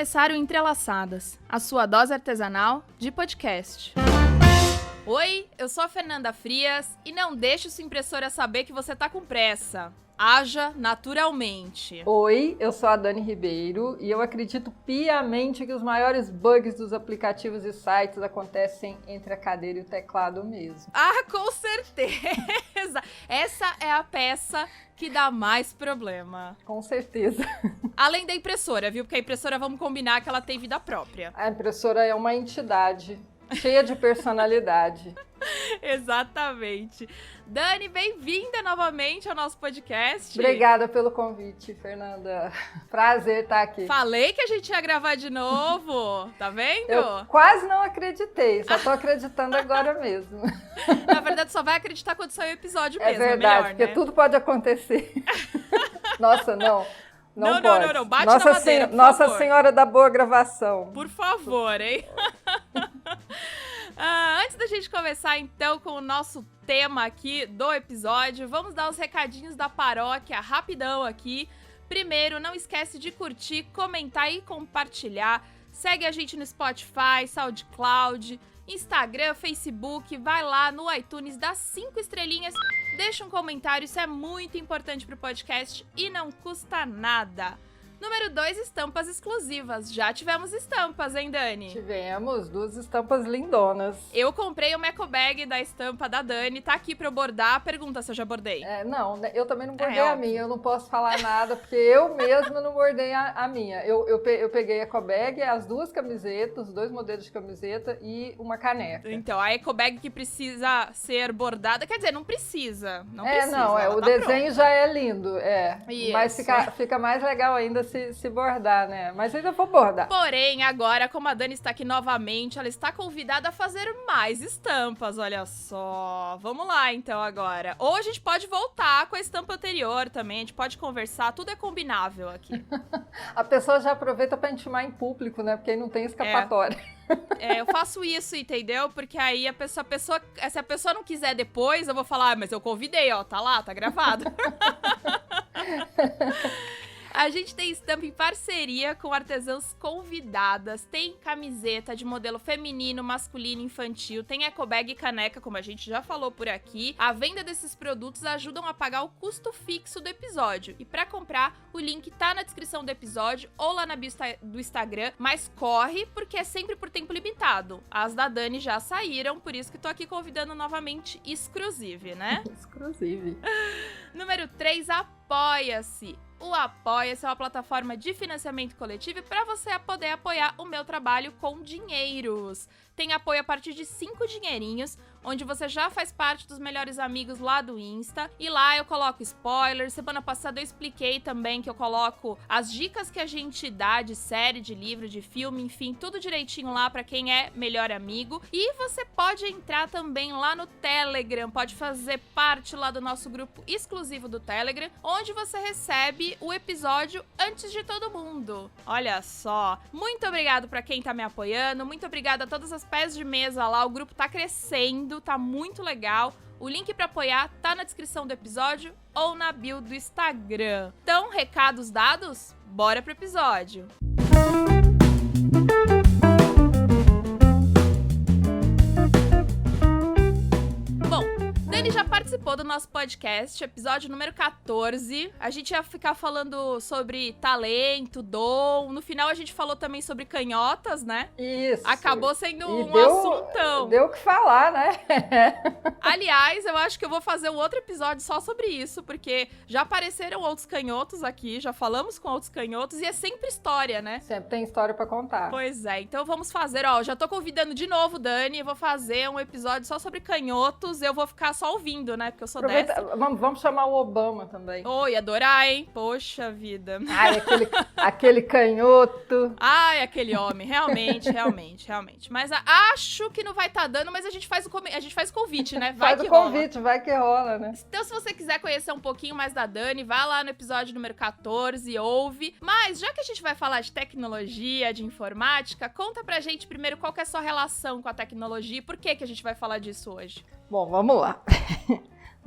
começar o Entrelaçadas, a sua dose artesanal de podcast. Oi, eu sou a Fernanda Frias e não deixe sua impressora saber que você tá com pressa. Haja naturalmente. Oi, eu sou a Dani Ribeiro e eu acredito piamente que os maiores bugs dos aplicativos e sites acontecem entre a cadeira e o teclado mesmo. Ah, com certeza! Essa é a peça que dá mais problema. Com certeza. Além da impressora, viu? Porque a impressora, vamos combinar que ela tem vida própria. A impressora é uma entidade cheia de personalidade. Exatamente. Dani, bem-vinda novamente ao nosso podcast. Obrigada pelo convite, Fernanda. Prazer estar aqui. Falei que a gente ia gravar de novo, tá vendo? Eu quase não acreditei, só tô acreditando agora mesmo. Na verdade, só vai acreditar quando sair o episódio mesmo. É verdade, melhor, porque né? tudo pode acontecer. Nossa, não. Não, bate Nossa na madeira, por Nossa favor. Senhora da boa gravação. Por favor, hein? Antes da gente começar, então, com o nosso tema aqui do episódio, vamos dar os recadinhos da paróquia rapidão aqui. Primeiro, não esquece de curtir, comentar e compartilhar. Segue a gente no Spotify, SoundCloud, Instagram, Facebook. Vai lá no iTunes, dá 5 estrelinhas, deixa um comentário, isso é muito importante pro podcast e não custa nada. Número 2, estampas exclusivas. Já tivemos estampas, hein, Dani? Tivemos 2 estampas lindonas. Eu comprei uma eco bag da estampa da Dani, tá aqui pra eu bordar. Pergunta se eu já bordei. Não, eu também não bordei É a óbvio. minha, eu não posso falar nada, porque eu mesma não bordei a minha. Eu peguei a eco bag, as 2 camisetas, os 2 modelos de camiseta e uma caneca. Então, a eco bag que precisa ser bordada, quer dizer, não precisa. Não precisa. O tá desenho pronta. já é lindo, Isso. Mas fica mais legal ainda se bordar, né? Mas ainda vou bordar. Porém, agora, como a Dani está aqui novamente, ela está convidada a fazer mais estampas, olha só. Vamos lá, então, agora. Ou a gente pode voltar com a estampa anterior também, a gente pode conversar, tudo é combinável aqui. A pessoa já aproveita para intimar em público, né? Porque aí não tem escapatória. Eu faço isso, entendeu? Porque aí se a pessoa não quiser depois, eu vou falar, mas eu convidei, ó, tá lá, tá gravado. A gente tem estampa em parceria com artesãs convidadas, tem camiseta de modelo feminino, masculino, infantil, tem eco bag e caneca, como a gente já falou por aqui. A venda desses produtos ajudam a pagar o custo fixo do episódio. E pra comprar, o link tá na descrição do episódio ou lá na bio do Instagram, mas corre porque é sempre por tempo limitado. As da Dani já saíram, por isso que tô aqui convidando novamente exclusive, né? Exclusive. Número 3, Apoia-se. O Apoia-se é uma plataforma de financiamento coletivo para você poder apoiar o meu trabalho com dinheiros. Tem apoio a partir de 5 dinheirinhos, onde você já faz parte dos melhores amigos lá do Insta. E lá eu coloco spoilers. Semana passada eu expliquei também que eu coloco as dicas que a gente dá de série, de livro, de filme, enfim, tudo direitinho lá para quem é melhor amigo. E você pode entrar também lá no Telegram, pode fazer parte lá do nosso grupo exclusivo do Telegram, onde você recebe o episódio antes de todo mundo. Olha só. Muito obrigado para quem tá me apoiando, muito obrigada a todas as pés de mesa lá, o grupo tá crescendo, tá muito legal. O link para apoiar tá na descrição do episódio ou na bio do Instagram. Então, recados dados? Bora pro episódio. Dani já participou do nosso podcast, episódio número 14. A gente ia ficar falando sobre talento, dom. No final a gente falou também sobre canhotas, né? Isso. Acabou sendo deu, assuntão. Deu o que falar, né? Aliás, eu acho que eu vou fazer um outro episódio só sobre isso, porque já apareceram outros canhotos aqui, já falamos com outros canhotos e é sempre história, né? Sempre tem história pra contar. Pois é, então vamos fazer, ó, já tô convidando de novo, Dani, eu vou fazer um episódio só sobre canhotos, eu vou ficar só ouvindo, né, porque eu sou dessa. Vamos chamar o Obama também. Oi, adorar, hein? Poxa vida. Ai, aquele canhoto. Ai, aquele homem, realmente. Mas acho que não vai estar dando, mas a gente faz o convite, né? Vai Faz que o convite, rola. vai que rola, né? Então, se você quiser conhecer um pouquinho mais da Dani, vai lá no episódio número 14, ouve. Mas, já que a gente vai falar de tecnologia, de informática, conta pra gente primeiro qual que é a sua relação com a tecnologia e por que a gente vai falar disso hoje. Bom, vamos lá.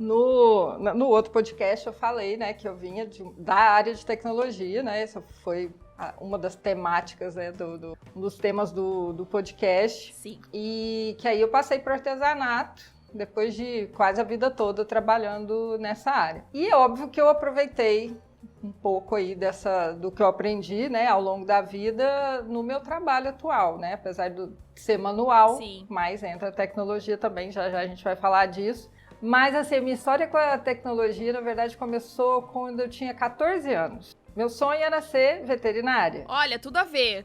No outro podcast eu falei, né, que eu vinha da área de tecnologia, né, essa foi uma das temáticas, né, um dos temas do podcast. Sim. E que aí eu passei para artesanato, depois de quase a vida toda trabalhando nessa área. E é óbvio que eu aproveitei um pouco aí do que eu aprendi, né, ao longo da vida no meu trabalho atual, né, apesar de ser manual, Sim. mas entra a tecnologia também, já a gente vai falar disso. Mas assim, a minha história com a tecnologia, na verdade, começou quando eu tinha 14 anos. Meu sonho era ser veterinária. Olha, tudo a ver.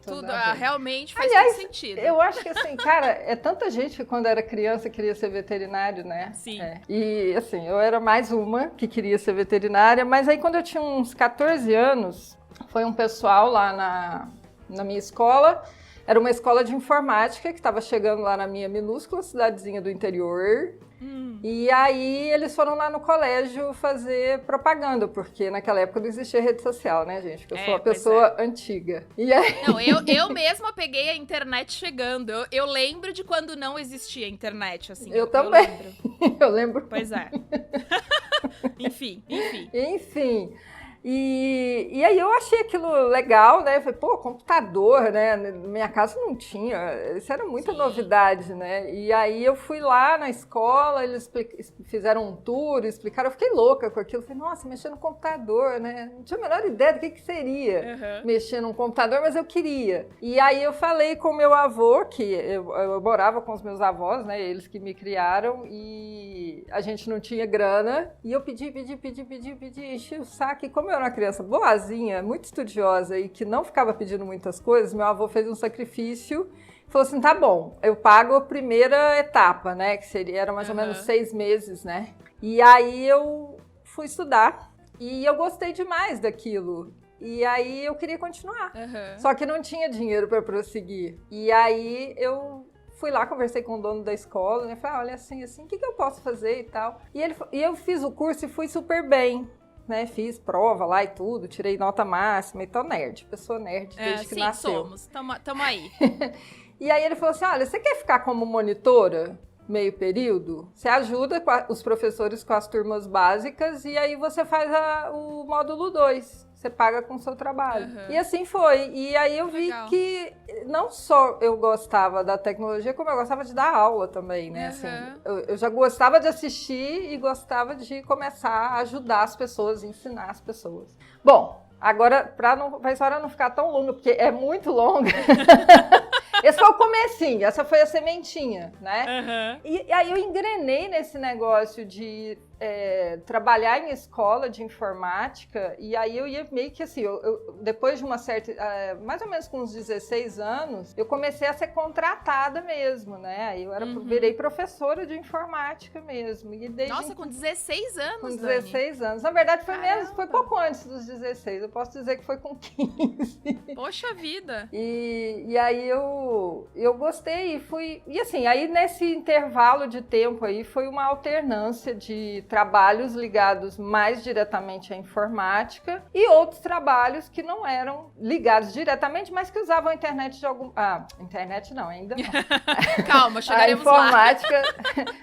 Realmente faz Aliás, todo sentido. Eu acho que assim, cara, é tanta gente que quando era criança queria ser veterinário, né? Sim. E assim, eu era mais uma que queria ser veterinária, mas aí quando eu tinha uns 14 anos, foi um pessoal lá na minha escola, era uma escola de informática que estava chegando lá na minha minúscula cidadezinha do interior. E aí eles foram lá no colégio fazer propaganda, porque naquela época não existia rede social, né, gente? Porque eu sou uma pessoa antiga. E aí... Não, eu mesma peguei a internet chegando. Eu lembro de quando não existia internet, assim. Eu também. Lembro. Eu lembro. Pois é. Enfim. E aí eu achei aquilo legal, né? Eu falei, pô, computador, né? Na minha casa não tinha. Isso era muita novidade, né? E aí eu fui lá na escola, eles fizeram um tour, explicaram. Eu fiquei louca com aquilo. Eu falei, nossa, mexer no computador, né? Não tinha a menor ideia do que seria mexer num computador, mas eu queria. E aí eu falei com o meu avô, que eu morava com os meus avós, né? Eles que me criaram, e a gente não tinha grana. E eu pedi, enchi o saco. E como eu era uma criança boazinha, muito estudiosa e que não ficava pedindo muitas coisas, meu avô fez um sacrifício e falou assim, tá bom, eu pago a primeira etapa, né, que era mais ou menos 6 meses, né, e aí eu fui estudar e eu gostei demais daquilo. E aí eu queria continuar, só que não tinha dinheiro para prosseguir. E aí eu fui lá, conversei com o dono da escola, né, falei, olha, assim, o que eu posso fazer e tal. E eu fiz o curso e fui super bem. Né, fiz prova lá e tudo, tirei nota máxima e tô nerd, pessoa nerd desde que nasceu. Somos, tamo aí. E aí ele falou assim, olha, você quer ficar como monitora meio período? Você ajuda os professores com as turmas básicas e aí você faz o módulo 2. Você paga com o seu trabalho. E assim foi. E aí eu vi que não só eu gostava da tecnologia, como eu gostava de dar aula também, né? Assim, eu já gostava de assistir e gostava de começar a ajudar as pessoas, ensinar as pessoas. Bom, agora, para a história não ficar tão longa, porque é muito longa, esse foi o comecinho, essa foi a sementinha, né? E aí eu engrenei nesse negócio de trabalhar em escola de informática, e aí eu ia meio que assim, depois de uma certa, mais ou menos com uns 16 anos, eu comecei a ser contratada mesmo, né? Aí eu virei professora de informática mesmo. E Nossa, com 16 anos, Com 16 Dani. anos. Na verdade, foi pouco antes dos 16, eu posso dizer que foi com 15. Poxa vida! E aí eu gostei e fui... E assim, aí nesse intervalo de tempo aí foi uma alternância de trabalhos ligados mais diretamente à informática e outros trabalhos que não eram ligados diretamente, mas que usavam a internet de algum... internet não, ainda não. Calma, chegaremos lá. A informática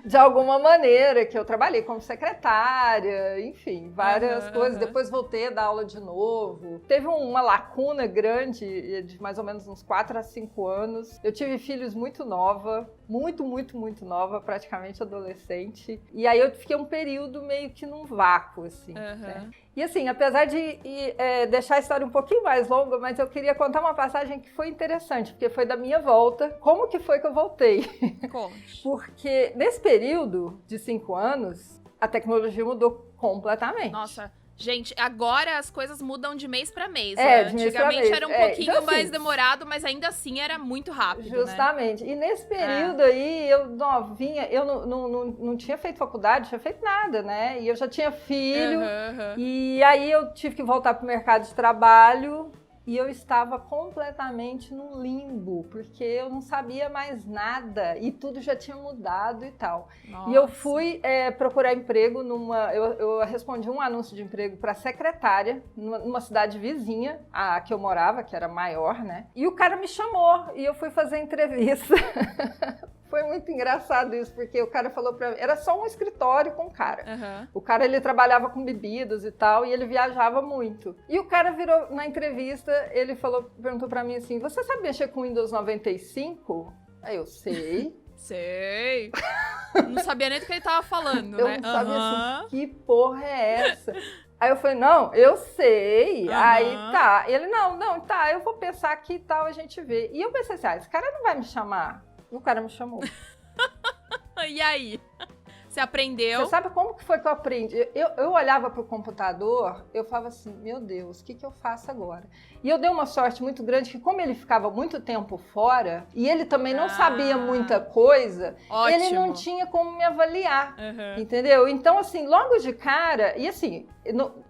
de alguma maneira, que eu trabalhei como secretária, enfim, várias coisas. Depois voltei a dar aula de novo. Teve uma lacuna grande de mais ou menos uns 4 a 5 anos. Eu tive filhos muito nova, muito nova, praticamente adolescente. E aí eu fiquei um período meio que num vácuo, assim. Né? E assim, apesar de deixar a história um pouquinho mais longa, mas eu queria contar uma passagem que foi interessante, porque foi da minha volta. Como que foi que eu voltei? Conte. Porque nesse período de 5 anos, a tecnologia mudou completamente. Nossa, gente, agora as coisas mudam de mês pra mês. De mês pra mês. Antigamente era um pouquinho então, mais demorado, mas ainda assim era muito rápido. Justamente. Né? E nesse período aí, eu novinha, eu não tinha feito faculdade, não tinha feito nada, né? E eu já tinha filho. E aí eu tive que voltar pro mercado de trabalho. E eu estava completamente no limbo, porque eu não sabia mais nada e tudo já tinha mudado e tal. Nossa. E eu fui procurar emprego eu respondi um anúncio de emprego para secretária numa cidade vizinha, a que eu morava, que era maior, né? E o cara me chamou e eu fui fazer entrevista. foi muito engraçado isso, porque o cara falou pra mim, era só um escritório com o cara. Uhum. O cara, ele trabalhava com bebidas e tal, e ele viajava muito. E o cara virou, na entrevista, ele perguntou pra mim assim, você sabe mexer com Windows 95? Aí eu, sei. Sei. Não sabia nem do que ele tava falando, Eu né? não sabia assim, que porra é essa? Aí eu falei, não, eu sei. Aí tá. Ele, não, tá, eu vou pensar aqui e tal, a gente vê. E eu pensei assim, esse cara não vai me chamar. E o cara me chamou. E aí? Você aprendeu? Você sabe como que foi que eu aprendi? Eu olhava pro computador, eu falava assim, meu Deus, o que eu faço agora? E eu dei uma sorte muito grande que como ele ficava muito tempo fora, e ele também não sabia muita coisa, ótimo. Ele não tinha como me avaliar, Uhum. entendeu? Então, assim, logo de cara, e assim,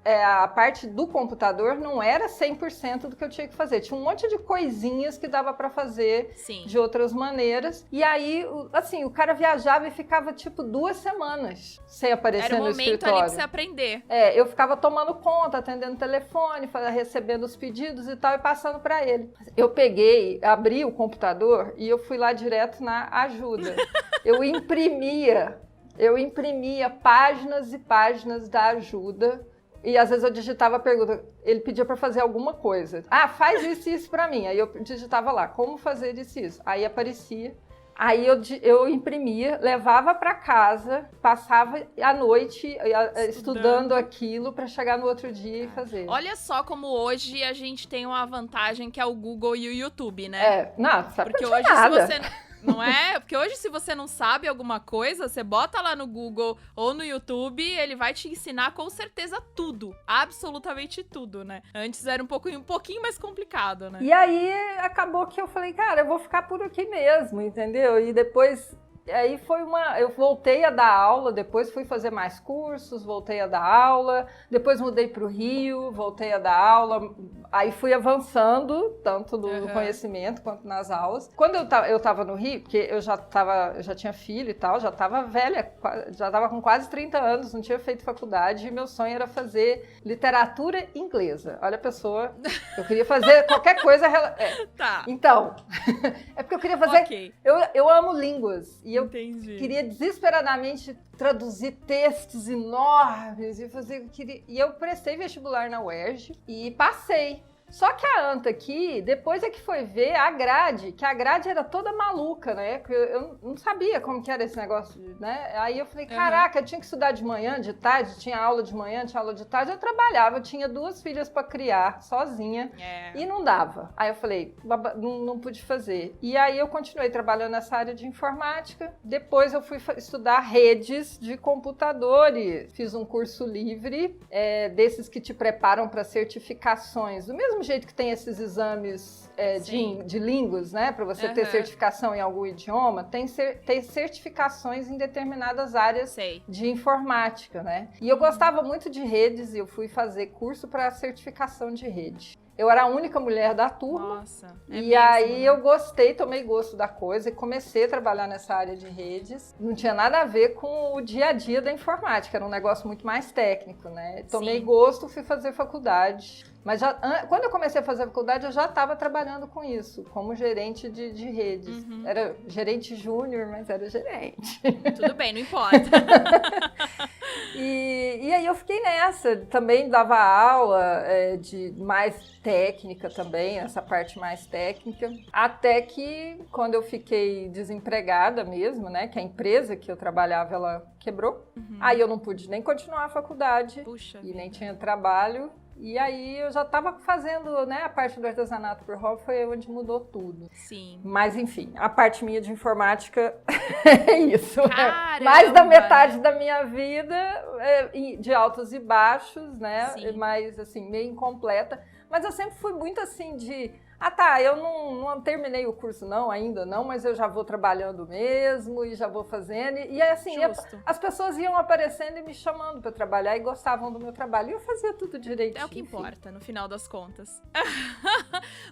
a parte do computador não era 100% do que eu tinha que fazer. Tinha um monte de coisinhas que dava pra fazer Sim. de outras maneiras. E aí, assim, o cara viajava e ficava, tipo, 2 semanas sem aparecer no escritório. Era o momento ali pra você aprender. Eu ficava tomando conta, atendendo o telefone, recebendo os pedidos e tal, e passando para ele. Eu peguei, abri o computador e eu fui lá direto na ajuda. Eu imprimia páginas e páginas da ajuda. E às vezes eu digitava a pergunta, ele pedia para fazer alguma coisa. Faz isso e isso para mim. Aí eu digitava lá, como fazer isso e isso. Aí aparecia. Aí eu imprimia, levava para casa, passava a noite estudando aquilo para chegar no outro dia e fazer. Olha só como hoje a gente tem uma vantagem que é o Google e o YouTube, né? Não sabe porque hoje nada. se você não é? Porque hoje se você não sabe alguma coisa, você bota lá no Google ou no YouTube, ele vai te ensinar com certeza tudo, absolutamente tudo, né? Antes era um pouquinho mais complicado, né? E aí acabou que eu falei, cara, eu vou ficar por aqui mesmo, entendeu? E depois aí eu voltei a dar aula, depois fui fazer mais cursos, voltei a dar aula, depois mudei para o Rio, voltei a dar aula, aí fui avançando, tanto no conhecimento quanto nas aulas. Quando eu estava no Rio, porque eu já tinha filho e tal, já estava velha, já estava com quase 30 anos, não tinha feito faculdade, e meu sonho era fazer literatura inglesa. Olha a pessoa, eu queria fazer qualquer coisa... Tá. Então, é porque eu queria fazer... Okay. Eu amo línguas, e eu Entendi. queria desesperadamente traduzir textos enormes e eu prestei vestibular na UERJ e passei. Só que a Anta aqui, depois é que foi ver a grade, que a grade era toda maluca, né? Eu não sabia como que era esse negócio, né? Aí eu falei, caraca, eu tinha que estudar de manhã, de tarde, tinha aula de manhã, tinha aula de tarde, eu trabalhava, eu tinha 2 filhas para criar, sozinha, e não dava. Aí eu falei, não pude fazer. E aí eu continuei trabalhando nessa área de informática, depois eu fui estudar redes de computadores, fiz um curso livre, desses que te preparam para certificações, do mesmo jeito que tem esses exames de línguas, né, para você ter certificação em algum idioma, tem certificações em determinadas áreas de informática, né? E eu gostava muito de redes e eu fui fazer curso para certificação de rede. Eu era a única mulher da turma. Nossa, aí eu gostei, tomei gosto da coisa e comecei a trabalhar nessa área de redes. Não tinha nada a ver com o dia a dia da informática, era um negócio muito mais técnico, né? Tomei gosto, fui fazer faculdade. Mas quando eu comecei a fazer a faculdade, eu já estava trabalhando com isso, como gerente de redes. Era gerente júnior, mas era gerente. Tudo bem, não importa. E aí eu fiquei nessa, também dava aula de mais técnica também, essa parte mais técnica, até que quando eu fiquei desempregada mesmo, né, que a empresa que eu trabalhava, ela quebrou, aí eu não pude nem continuar a faculdade. Puxa e nem tinha trabalho. E aí eu já estava fazendo, né, a parte do artesanato por hobby, foi onde mudou tudo. Sim. Mas enfim, a parte minha de informática é isso. Caramba. Mais da metade da minha vida, de altos e baixos, né? Sim. Mas assim, meio incompleta. Mas eu sempre fui muito assim de... eu não terminei o curso ainda não, mas eu já vou trabalhando mesmo e já vou fazendo. E assim, as pessoas iam aparecendo e me chamando para trabalhar e gostavam do meu trabalho. E eu fazia tudo direitinho. É o que importa, no final das contas.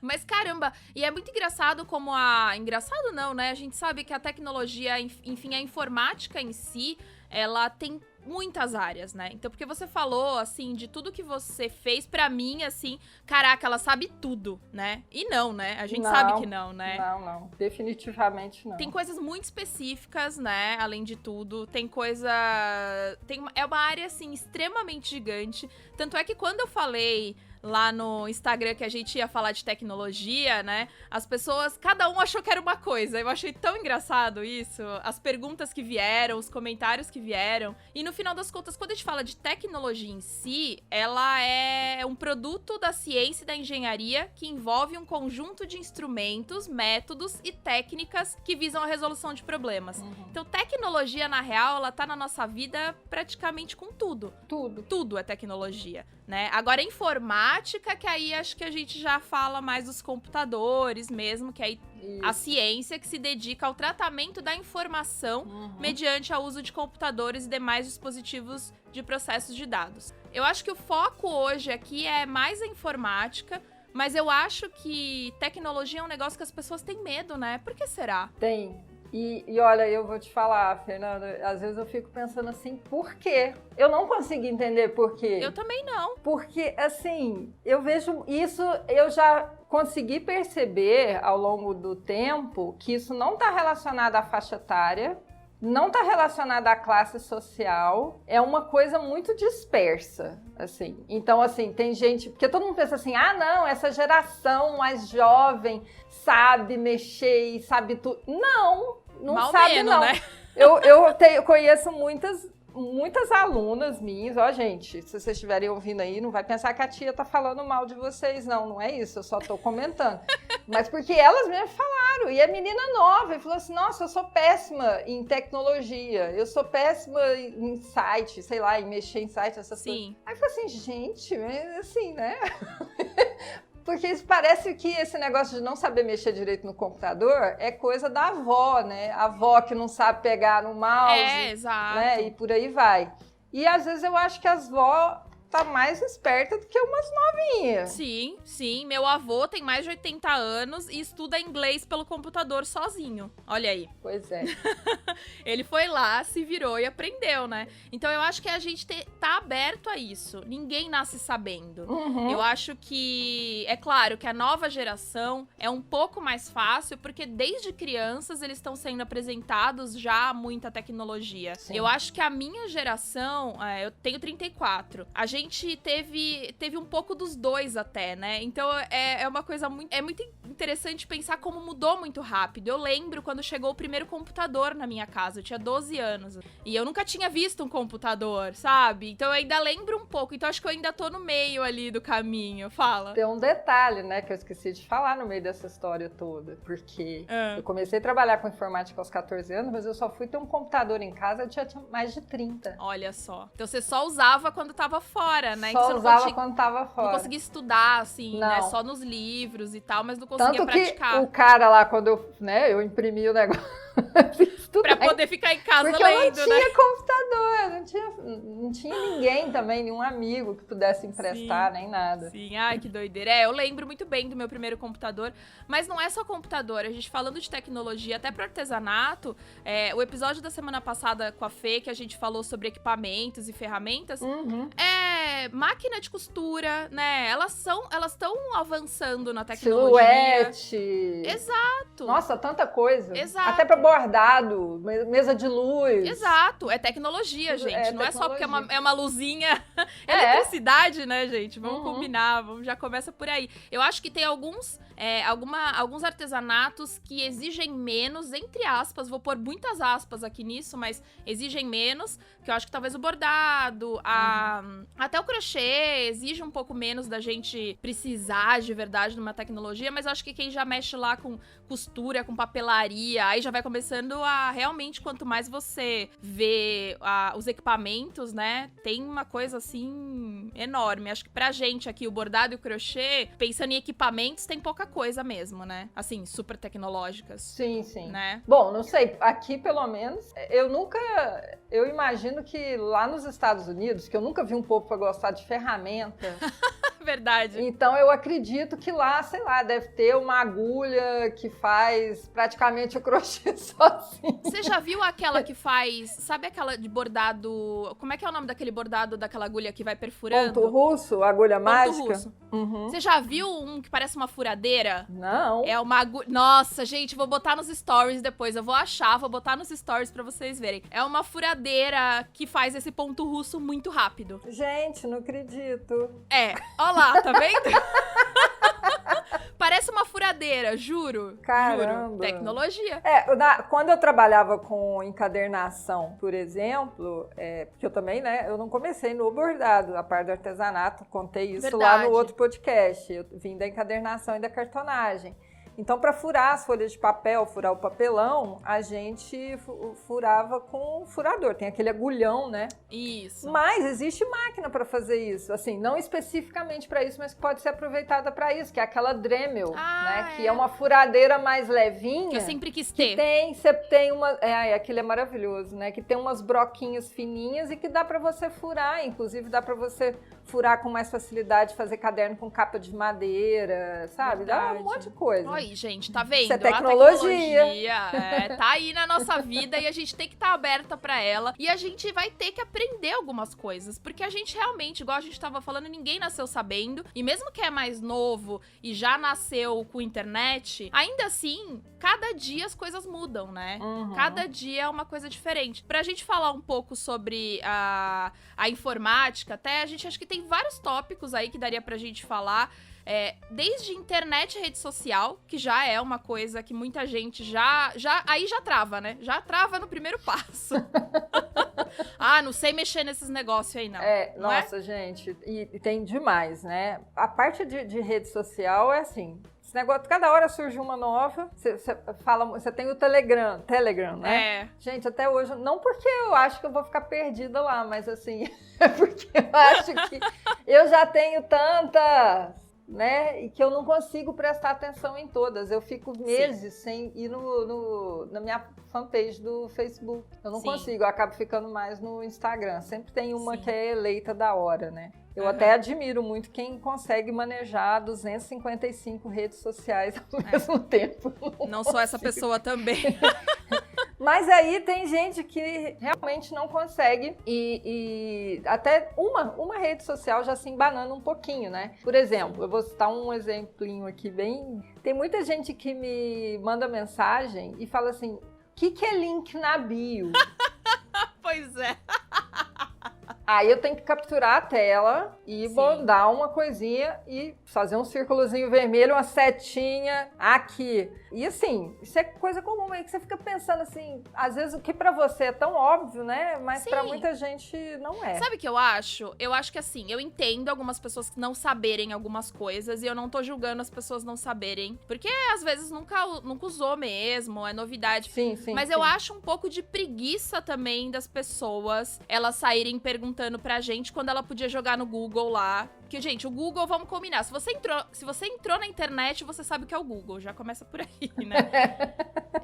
Mas caramba, e é muito engraçado como Engraçado não, né? A gente sabe que a tecnologia, enfim, a informática em si, ela tem muitas áreas, né? Então, porque você falou, assim, de tudo que você fez, pra mim, assim, caraca, ela sabe tudo, né? E não, né? A gente sabe que não, né? Não, definitivamente não. Tem coisas muito específicas, né? Além de tudo, tem coisa... É uma área, assim, extremamente gigante. Tanto é que quando eu falei lá no Instagram que a gente ia falar de tecnologia, né? As pessoas, cada um achou que era uma coisa. Eu achei tão engraçado isso. As perguntas que vieram, os comentários que vieram. E no final das contas, quando a gente fala de tecnologia em si, ela é um produto da ciência e da engenharia que envolve um conjunto de instrumentos, métodos e técnicas que visam a resolução de problemas. Então, tecnologia, na real, ela tá na nossa vida praticamente com tudo. Tudo é tecnologia, né? Agora, informática, que aí acho que a gente já fala mais dos computadores mesmo, que aí a ciência que se dedica ao tratamento da informação mediante o uso de computadores e demais dispositivos de processos de dados. Eu acho que o foco hoje aqui é mais a informática, mas eu acho que tecnologia é um negócio que as pessoas têm medo, né? Por que será? Tem. E olha, eu vou te falar, Fernanda, às vezes eu fico pensando assim, por quê? Eu não consigo entender por quê. Eu também não. Porque, assim, eu vejo isso, eu já consegui perceber ao longo do tempo que isso não está relacionado à faixa etária, não está relacionado à classe social, é uma coisa muito dispersa, assim. Então, assim, tem gente... Porque todo mundo pensa assim, ah, não, essa geração mais jovem sabe mexer e sabe tudo. Não Mal sabe, menos, não. Né? Eu conheço muitas alunas minhas, ó, gente, se vocês estiverem ouvindo aí, não vai pensar que a tia tá falando mal de vocês, não é isso, eu só tô comentando. Mas porque elas mesmas falaram, e a menina nova, e falou assim, nossa, eu sou péssima em tecnologia, eu sou péssima em site, sei lá, em mexer em site, essas coisas. Aí eu falei assim, gente, assim, né? Porque isso parece que esse negócio de não saber mexer direito no computador é coisa da avó, né? A avó que não sabe pegar no mouse, exato. Né? E por aí vai. E às vezes eu acho que as vó tá mais esperta do que umas novinhas. Sim. Meu avô tem mais de 80 anos e estuda inglês pelo computador sozinho. Olha aí. Pois é. Ele foi lá, se virou e aprendeu, né? Então eu acho que a gente tá aberto a isso. Ninguém nasce sabendo. Eu acho que... É claro que a nova geração é um pouco mais fácil, porque desde crianças eles estão sendo apresentados já a muita tecnologia. Sim. Eu acho que a minha geração... eu tenho 34. A gente teve um pouco dos dois até, né? Então é uma coisa muito... É muito interessante pensar como mudou muito rápido. Eu lembro quando chegou o primeiro computador na minha casa. Eu tinha 12 anos. E eu nunca tinha visto um computador, sabe? Então eu ainda lembro um pouco. Então acho que eu ainda tô no meio ali do caminho. Fala. Tem um detalhe, né? Que eu esqueci de falar no meio dessa história toda. Porque eu comecei a trabalhar com informática aos 14 anos, mas eu só fui ter um computador em casa, eu tinha mais de 30. Olha só. Então você só usava quando tava fora, né? Só então, usava quando tava fora. Não conseguia estudar, assim, né? Só nos livros e tal, mas não conseguia praticar. Tanto que o cara lá, quando eu imprimi o negócio... Pra poder ficar em casa porque lendo, eu não tinha computador, não tinha ninguém também, nenhum amigo que pudesse emprestar, nem nada. Sim, ai, que doideira. Eu lembro muito bem do meu primeiro computador, mas não é só computador, a gente falando de tecnologia, até pro artesanato, o episódio da semana passada com a Fê, que a gente falou sobre equipamentos e ferramentas, máquina de costura, né, elas estão avançando na tecnologia. Silhuete. Exato. Nossa, tanta coisa. Exato. Até pra bordado, mesa de luz. Exato, é tecnologia, gente. Não é só porque é uma luzinha. Eletricidade, né, gente? Vamos combinar, já começa por aí. Eu acho que tem alguns artesanatos que exigem menos, entre aspas, vou pôr muitas aspas aqui nisso, mas exigem menos, que eu acho que talvez o bordado, até o crochê exige um pouco menos da gente precisar de verdade numa tecnologia, mas eu acho que quem já mexe lá com costura, com papelaria, aí já vai começando a realmente, quanto mais você vê os equipamentos, né, tem uma coisa assim enorme. Acho que pra gente aqui, o bordado e o crochê, pensando em equipamentos, tem pouca coisa mesmo, né? Assim, super tecnológicas. Sim. Né? Bom, não sei, aqui pelo menos, eu imagino que lá nos Estados Unidos, que eu nunca vi um povo pra gostar de ferramenta. Verdade. Então eu acredito que lá, sei lá, deve ter uma agulha que faz praticamente o crochê sozinho. Você já viu aquela que faz, sabe aquela de bordado, como é que é o nome daquele bordado daquela agulha que vai perfurando? Ponto russo, agulha mágica? Russo. Uhum. Você já viu um que parece uma furadeira? Não. É uma agulha... Nossa, gente, vou botar nos stories depois. Eu vou achar, vou botar nos stories pra vocês verem. É uma furadeira que faz esse ponto russo muito rápido. Gente, não acredito. Ó lá, tá vendo? Parece uma furadeira, juro. Caramba. Juro. Tecnologia. Quando eu trabalhava com encadernação, por exemplo, porque eu também, né, eu não comecei no bordado, a parte do artesanato, contei isso lá no outro podcast. Eu vim da encadernação e da cartonagem. Então, para furar as folhas de papel, furar o papelão, a gente furava com um furador. Tem aquele agulhão, né? Isso. Mas existe máquina para fazer isso. Assim, não especificamente para isso, mas que pode ser aproveitada para isso, que é aquela Dremel, né? Que é uma furadeira mais levinha. Que eu sempre quis ter. Você tem uma... aquilo é maravilhoso, né? Que tem umas broquinhas fininhas e que dá para você furar. Inclusive, dá para você furar com mais facilidade, fazer caderno com capa de madeira, sabe? Verdade. Dá um monte de coisa. Aí, gente, tá vendo? Isso é tecnologia. Tá aí na nossa vida e a gente tem que estar aberta pra ela. E a gente vai ter que aprender algumas coisas. Porque a gente realmente, igual a gente tava falando, ninguém nasceu sabendo. E mesmo que é mais novo e já nasceu com internet, ainda assim, cada dia as coisas mudam, né? Uhum. Cada dia é uma coisa diferente. Pra gente falar um pouco sobre a informática, até a gente acha que tem vários tópicos aí que daria pra gente falar. Desde internet e rede social, que já é uma coisa que muita gente aí já trava, né? Já trava no primeiro passo. Não sei mexer nesses negócios aí, não. Nossa, gente, e tem demais, né? A parte de rede social é assim... Esse negócio, cada hora surge uma nova, você tem o Telegram, né? Gente, até hoje, não porque eu acho que eu vou ficar perdida lá, mas assim, é porque eu acho que eu já tenho tantas, né? E que eu não consigo prestar atenção em todas. Eu fico meses sem ir na minha fanpage do Facebook. Eu não consigo, eu acabo ficando mais no Instagram. Sempre tem uma que é eleita da hora, né? Eu até admiro muito quem consegue manejar 255 redes sociais ao mesmo tempo. Não sou essa pessoa também. Mas aí tem gente que realmente não consegue e até uma rede social já se embanana um pouquinho, né? Por exemplo, eu vou citar um exemplinho aqui bem... Tem muita gente que me manda mensagem e fala assim, o que é link na bio? Pois é. Aí eu tenho que capturar a tela e dar uma coisinha e fazer um círculozinho vermelho, uma setinha aqui. E assim, isso é coisa comum aí que você fica pensando assim, às vezes o que pra você é tão óbvio, né? Mas pra muita gente não é. Sabe o que eu acho? Eu acho que assim, eu entendo algumas pessoas não saberem algumas coisas e eu não tô julgando as pessoas não saberem. Porque às vezes nunca usou mesmo, é novidade. Sim. Mas eu acho um pouco de preguiça também das pessoas, elas saírem perguntando pra gente quando ela podia jogar no Google lá. Porque, gente, o Google, vamos combinar. Se você entrou na internet, você sabe o que é o Google. Já começa por aí, né?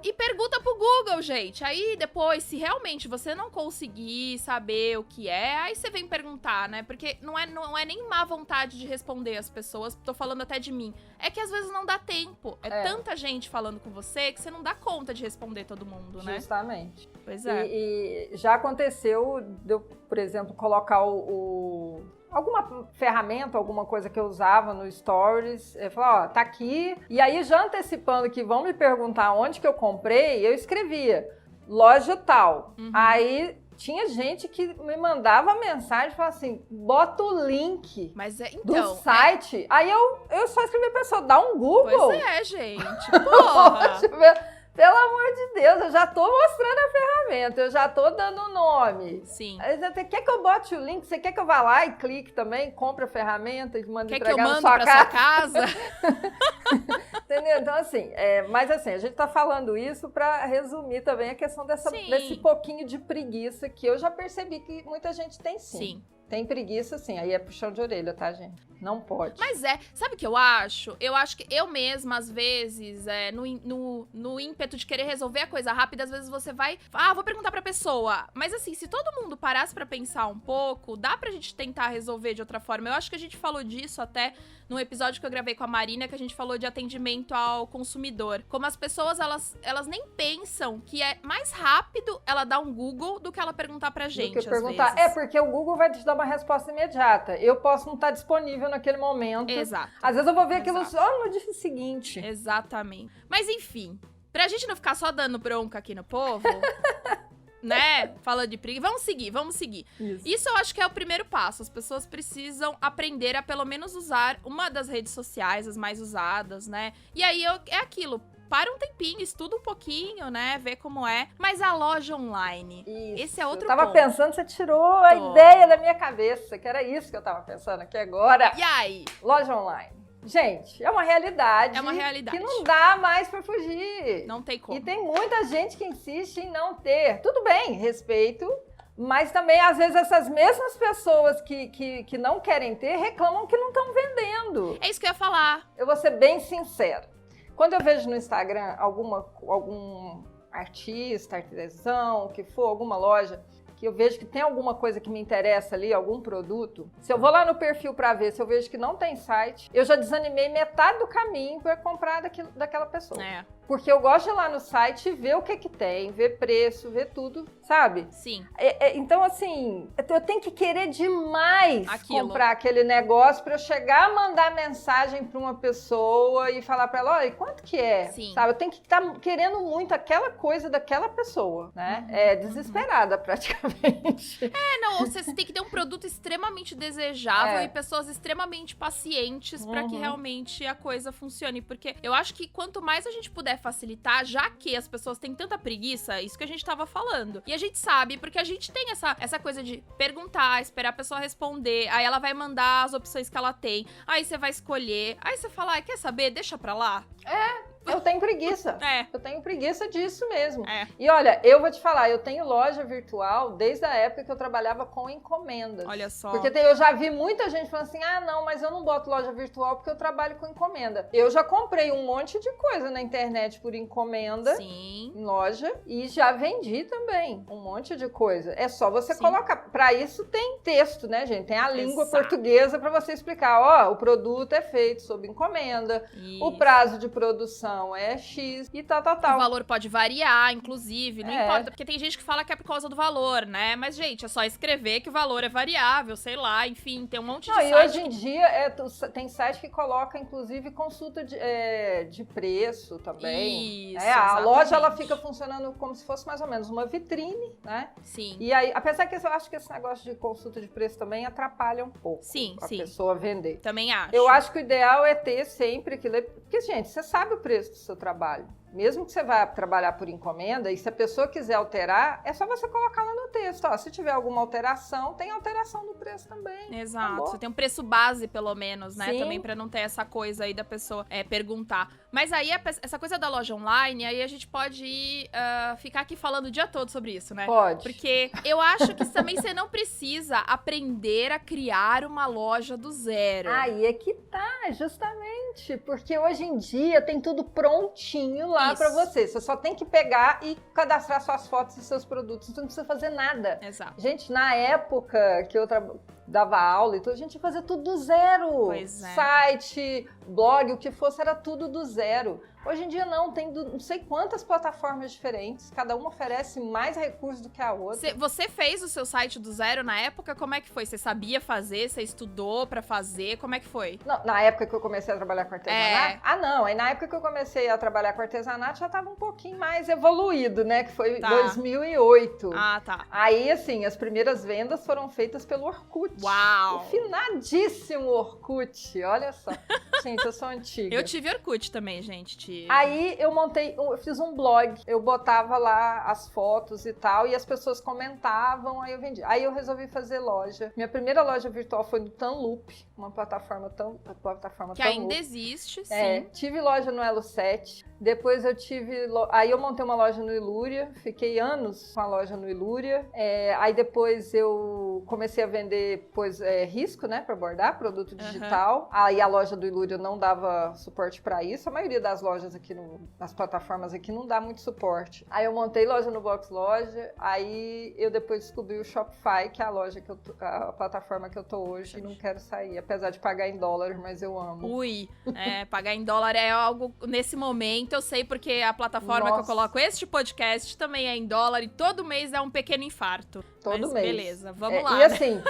E pergunta pro Google, gente. Aí, depois, se realmente você não conseguir saber o que é, aí você vem perguntar, né? Porque não é nem má vontade de responder as pessoas. Tô falando até de mim. É que, às vezes, não dá tempo. É tanta gente falando com você que você não dá conta de responder todo mundo, né? Justamente. Pois é. E já aconteceu de eu, por exemplo, colocar alguma ferramenta, alguma coisa que eu usava no Stories, eu falava, tá aqui. E aí, já antecipando que vão me perguntar onde que eu comprei, eu escrevia, loja tal. Uhum. Aí, tinha gente que me mandava mensagem e falava assim, bota o link do site. Aí, eu só escrevi a pessoa, dá um Google. Pois é, gente. Porra! Pelo amor de Deus, eu já tô mostrando a ferramenta, eu já tô dando o nome. Sim. Aí você quer que eu bote o link? Você quer que eu vá lá e clique também, compre a ferramenta e mande entregar na sua casa? Quer que eu mando pra sua casa? Entendeu? Então, assim, mas assim, a gente tá falando isso pra resumir também a questão desse pouquinho de preguiça que eu já percebi que muita gente tem sim. Tem preguiça, sim. Aí é puxão de orelha, tá, gente? Não pode. Mas sabe o que eu acho? Eu acho que eu mesma, às vezes, no ímpeto de querer resolver a coisa rápida, às vezes você vai, vou perguntar pra pessoa. Mas assim, se todo mundo parasse pra pensar um pouco, dá pra gente tentar resolver de outra forma. Eu acho que a gente falou disso até no episódio que eu gravei com a Marina, que a gente falou de atendimento ao consumidor. Como as pessoas, elas nem pensam que é mais rápido ela dar um Google do que ela perguntar pra gente, do que perguntar. às vezes. Porque o Google vai te dar uma resposta imediata. Eu posso não estar disponível naquele momento. Exato. Às vezes eu vou ver aquilo só no dia seguinte. Exatamente. Mas enfim, pra gente não ficar só dando bronca aqui no povo, né? Falando de preguiça. Vamos seguir. Isso eu acho que é o primeiro passo. As pessoas precisam aprender a pelo menos usar uma das redes sociais, as mais usadas, né? E aí é aquilo. Para um tempinho, estuda um pouquinho, né? Vê como é. Mas a loja online, esse é outro ponto. Eu tava pensando, você tirou a ideia da minha cabeça, que era isso que eu tava pensando aqui agora. E aí? Loja online. Gente, é uma realidade. É uma realidade. Que não dá mais pra fugir. Não tem como. E tem muita gente que insiste em não ter. Tudo bem, respeito. Mas também, às vezes, essas mesmas pessoas que não querem ter reclamam que não estão vendendo. É isso que eu ia falar. Eu vou ser bem sincera. Quando eu vejo no Instagram algum artista, artesão, que for, alguma loja, que eu vejo que tem alguma coisa que me interessa ali, algum produto, se eu vou lá no perfil para ver, se eu vejo que não tem site, eu já desanimei metade do caminho para comprar daquela pessoa. Porque eu gosto de ir lá no site e ver o que tem, ver preço, ver tudo, sabe? Sim. Então, assim, eu tenho que querer demais comprar aquele negócio para eu chegar a mandar mensagem para uma pessoa e falar para ela, olha, quanto que é? Sim. Sabe? Eu tenho que estar querendo muito aquela coisa daquela pessoa, né? Desesperada, praticamente. Não, você tem que ter um produto extremamente desejável e pessoas extremamente pacientes para que realmente a coisa funcione. Porque eu acho que quanto mais a gente puder facilitar, já que as pessoas têm tanta preguiça, isso que a gente tava falando. E a gente sabe, porque a gente tem essa coisa de perguntar, esperar a pessoa responder, aí ela vai mandar as opções que ela tem, aí você vai escolher, aí você fala, quer saber? Deixa pra lá. Eu tenho preguiça. Eu tenho preguiça disso mesmo. É. E olha, eu vou te falar, eu tenho loja virtual desde a época que eu trabalhava com encomendas. Olha só. Porque eu já vi muita gente falando assim, não, mas eu não boto loja virtual porque eu trabalho com encomenda. Eu já comprei um monte de coisa na internet por encomenda. Sim. Em loja. E já vendi também um monte de coisa. É só você colocar. Para isso tem texto, né, gente? Tem a língua portuguesa para você explicar. O produto é feito sob encomenda. Isso. O prazo de produção é X e tal. O valor pode variar, inclusive, não importa, porque tem gente que fala que é por causa do valor, né? Mas, gente, é só escrever que o valor é variável, sei lá, enfim, tem um monte de site. E hoje em dia tem site que coloca, inclusive, consulta de preço também. Isso, a loja, ela fica funcionando como se fosse mais ou menos uma vitrine, né? Sim. E aí, apesar que eu acho que esse negócio de consulta de preço também atrapalha um pouco a pessoa vender. Também acho. Eu acho que o ideal é ter sempre aquilo. Porque, gente, você sabe o preço do seu trabalho. Mesmo que você vá trabalhar por encomenda, e se a pessoa quiser alterar, é só você colocar lá no texto. Se tiver alguma alteração, tem alteração do preço também. Exato. Acabou. Você tem um preço base, pelo menos, né? Sim. Também pra não ter essa coisa aí da pessoa perguntar. Mas aí, essa coisa da loja online, aí a gente pode ficar aqui falando o dia todo sobre isso, né? Pode. Porque eu acho que também você não precisa aprender a criar uma loja do zero. Aí é que tá, justamente. Porque hoje em dia tem tudo prontinho lá para você. Você só tem que pegar e cadastrar suas fotos e seus produtos. Você não precisa fazer nada. Exato. Gente, na época que eu dava aula e tudo, a gente ia fazer tudo do zero. Pois é. Site, blog, o que fosse, era tudo do zero. Hoje em dia não, tem não sei quantas plataformas diferentes, cada uma oferece mais recursos do que a outra. Você fez o seu site do zero na época? Como é que foi? Você sabia fazer? Você estudou pra fazer? Como é que foi? Não, na época que eu comecei a trabalhar com artesanato? Não. Aí na época que eu comecei a trabalhar com artesanato já estava um pouquinho mais evoluído, né? Que foi 2008. Tá. Aí, assim, as primeiras vendas foram feitas pelo Orkut. Uau! O finadíssimo Orkut, olha só. Gente, eu sou antiga. Eu tive Orkut também, gente. Aí eu fiz um blog, eu botava lá as fotos e tal, e as pessoas comentavam, aí eu vendia. Aí eu resolvi fazer loja. Minha primeira loja virtual foi no Tanloop, uma plataforma que ainda existe, sim. Tive loja no Elo7. Depois eu aí eu montei uma loja no Ilúria, fiquei anos com a loja no Ilúria. Aí depois eu comecei a vender risco, né, para bordar, produto digital. Aí a loja do Ilúria não dava suporte para isso. A maioria das lojas aqui, nas plataformas aqui, não dá muito suporte. Aí eu montei loja no Box Loja, aí eu depois descobri o Shopify, que é a loja a plataforma que eu tô hoje, e não quero sair, apesar de pagar em dólar, mas eu amo. Pagar em dólar é algo, nesse momento, eu sei porque a plataforma que eu coloco este podcast também é em dólar e todo mês dá um pequeno infarto. Todo mês. Beleza, vamos lá. E assim,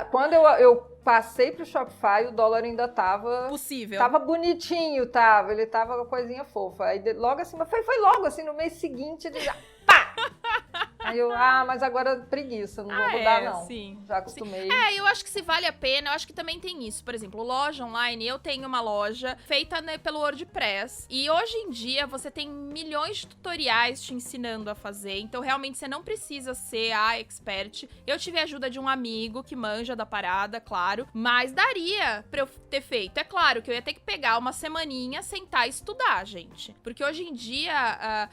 quando eu passei pro Shopify, o dólar ainda tava... Possível. Tava bonitinho, ele tava uma coisinha fofa. Aí logo assim, mas foi logo assim, no mês seguinte, ele já... Pá! Aí eu, mas agora preguiça, não vou mudar não. Sim. Já acostumei. Eu acho que se vale a pena, eu acho que também tem isso. Por exemplo, loja online, eu tenho uma loja feita, né, pelo WordPress. E hoje em dia você tem milhões de tutoriais te ensinando a fazer. Então realmente você não precisa ser a expert. Eu tive a ajuda de um amigo que manja da parada, claro. Mas daria pra eu ter feito. É claro que eu ia ter que pegar uma semaninha, sentar e estudar, gente. Porque hoje em dia,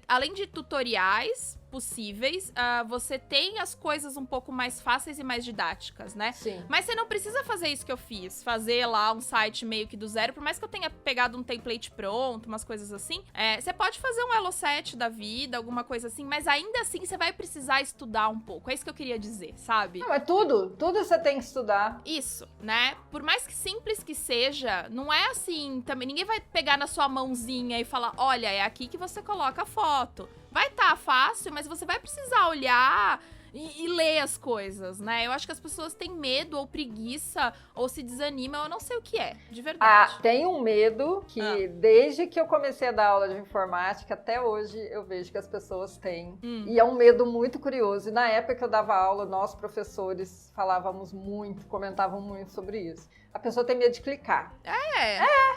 além de tutoriais possíveis, você tem as coisas um pouco mais fáceis e mais didáticas, né? Sim. Mas você não precisa fazer isso que eu fiz, fazer lá um site meio que do zero, por mais que eu tenha pegado um template pronto, umas coisas assim, você pode fazer um Elo 7 da vida, alguma coisa assim, mas ainda assim você vai precisar estudar um pouco, é isso que eu queria dizer, sabe? Não, mas tudo você tem que estudar. Isso, né? Por mais que simples que seja, não é assim, também ninguém vai pegar na sua mãozinha e falar, olha, é aqui que você coloca a foto. Vai estar fácil, mas você vai precisar olhar e ler as coisas, né? Eu acho que as pessoas têm medo ou preguiça ou se desanimam, eu não sei o que é, de verdade. Tem um medo que desde que eu comecei a dar aula de informática até hoje eu vejo que as pessoas têm. E é um medo muito curioso. E na época que eu dava aula, nós professores falávamos muito, comentavam muito sobre isso. A pessoa tem medo de clicar.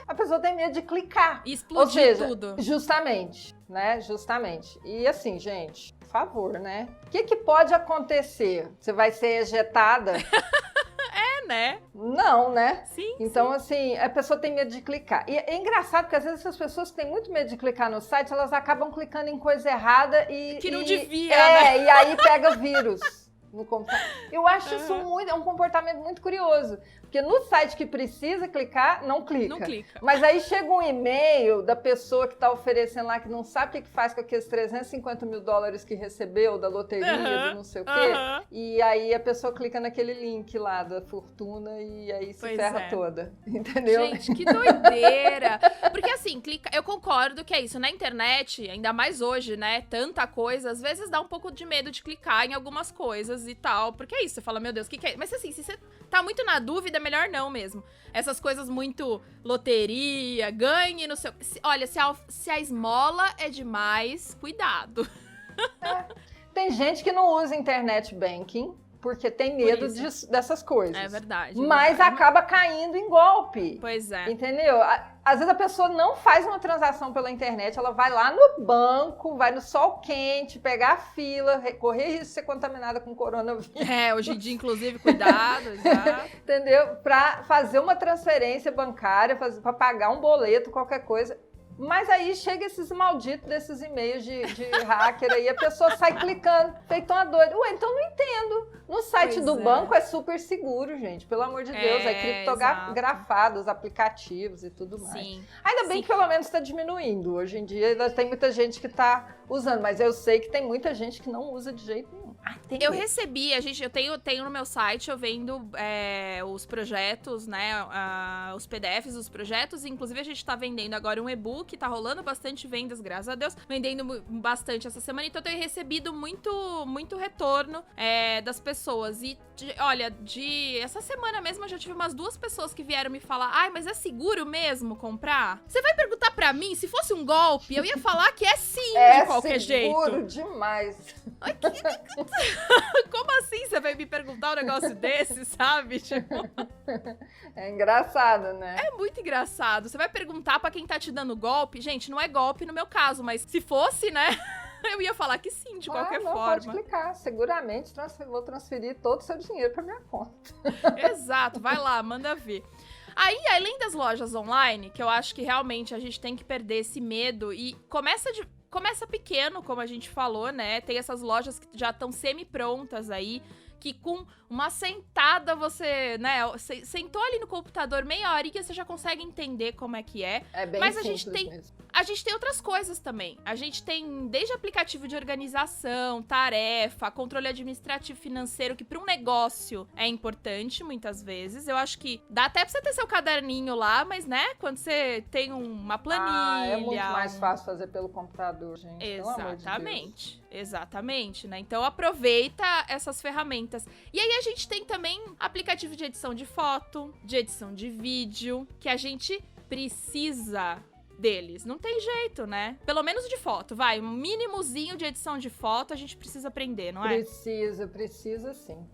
A pessoa tem medo de clicar. E explodir ou seja, tudo. Justamente, né? Justamente. E assim, gente, por favor, né? O que pode acontecer? Você vai ser ejetada? Né? Não, né? Sim. Então, assim, a pessoa tem medo de clicar. E é engraçado porque às vezes as pessoas que têm muito medo de clicar no site, elas acabam clicando em coisa errada e... Que não devia, né? E aí pega vírus no computador. Eu acho isso um comportamento muito curioso. Porque no site que precisa clicar, não clica. Não clica. Mas aí chega um e-mail da pessoa que está oferecendo lá, que não sabe o que faz com aqueles $350 mil que recebeu da loteria, do não sei o quê. E aí a pessoa clica naquele link lá da fortuna e aí se ferra toda. Entendeu? Gente, que doideira! Porque assim, eu concordo que é isso. Na internet, ainda mais hoje, né? Tanta coisa, às vezes dá um pouco de medo de clicar em algumas coisas e tal. Porque é isso, você fala, meu Deus, o que é? Mas assim, se você tá muito na dúvida, é melhor não mesmo. Essas coisas muito loteria, ganhe no seu... Olha, se a esmola é demais, cuidado. Tem gente que não usa internet banking porque tem medo dessas coisas. É verdade. Mas acaba caindo em golpe. Pois é. Entendeu? Às vezes a pessoa não faz uma transação pela internet, ela vai lá no banco, vai no sol quente, pegar a fila, correr risco de ser contaminada com coronavírus. Hoje em dia, inclusive, cuidado, exato. Entendeu? Pra fazer uma transferência bancária, pra pagar um boleto, qualquer coisa. Mas aí chega esses malditos desses e-mails de hacker aí, a pessoa sai clicando, feito uma doida. Ué, então não entendo. No site do banco é super seguro, gente. Pelo amor de Deus, é criptografado, os aplicativos e tudo mais. Sim. Ainda bem que pelo menos está diminuindo. Hoje em dia ainda tem muita gente que está usando, mas eu sei que tem muita gente que não usa de jeito nenhum. Eu recebi, eu tenho no meu site, eu vendo os projetos, né, os PDFs dos projetos, inclusive a gente tá vendendo agora um e-book, tá rolando bastante vendas, graças a Deus, vendendo bastante essa semana, então eu tenho recebido muito retorno das pessoas, e olha, essa semana mesmo eu já tive umas 2 pessoas que vieram me falar, mas é seguro mesmo comprar? Você vai perguntar pra mim, se fosse um golpe, eu ia falar que é sim, de qualquer jeito. É seguro demais. Como assim você vai me perguntar um negócio desse, sabe? Tipo... É engraçado, né? É muito engraçado. Você vai perguntar pra quem tá te dando golpe. Gente, não é golpe no meu caso, mas se fosse, né? Eu ia falar que sim, de qualquer forma. Pode clicar. Seguramente vou transferir todo o seu dinheiro pra minha conta. Exato. Vai lá, manda ver. Aí, além das lojas online, que eu acho que realmente a gente tem que perder esse medo e começa pequeno, como a gente falou, né? Tem essas lojas que já estão semi-prontas aí, que com uma sentada você, né, sentou ali no computador meia horinha, você já consegue entender como é que é. É bem Mas simples a gente tem outras coisas também. A gente tem desde aplicativo de organização, tarefa, controle administrativo financeiro, que para um negócio é importante muitas vezes. Eu acho que dá até pra você ter seu caderninho lá, mas, né, quando você tem uma planilha... é muito mais fácil fazer pelo computador, gente. Exatamente. Exatamente, né? Então aproveita essas ferramentas. E aí a gente tem também aplicativo de edição de foto, de edição de vídeo, que a gente precisa deles. Não tem jeito, né? Pelo menos de foto, vai. Um mínimozinho de edição de foto a gente precisa aprender, não é? Precisa sim.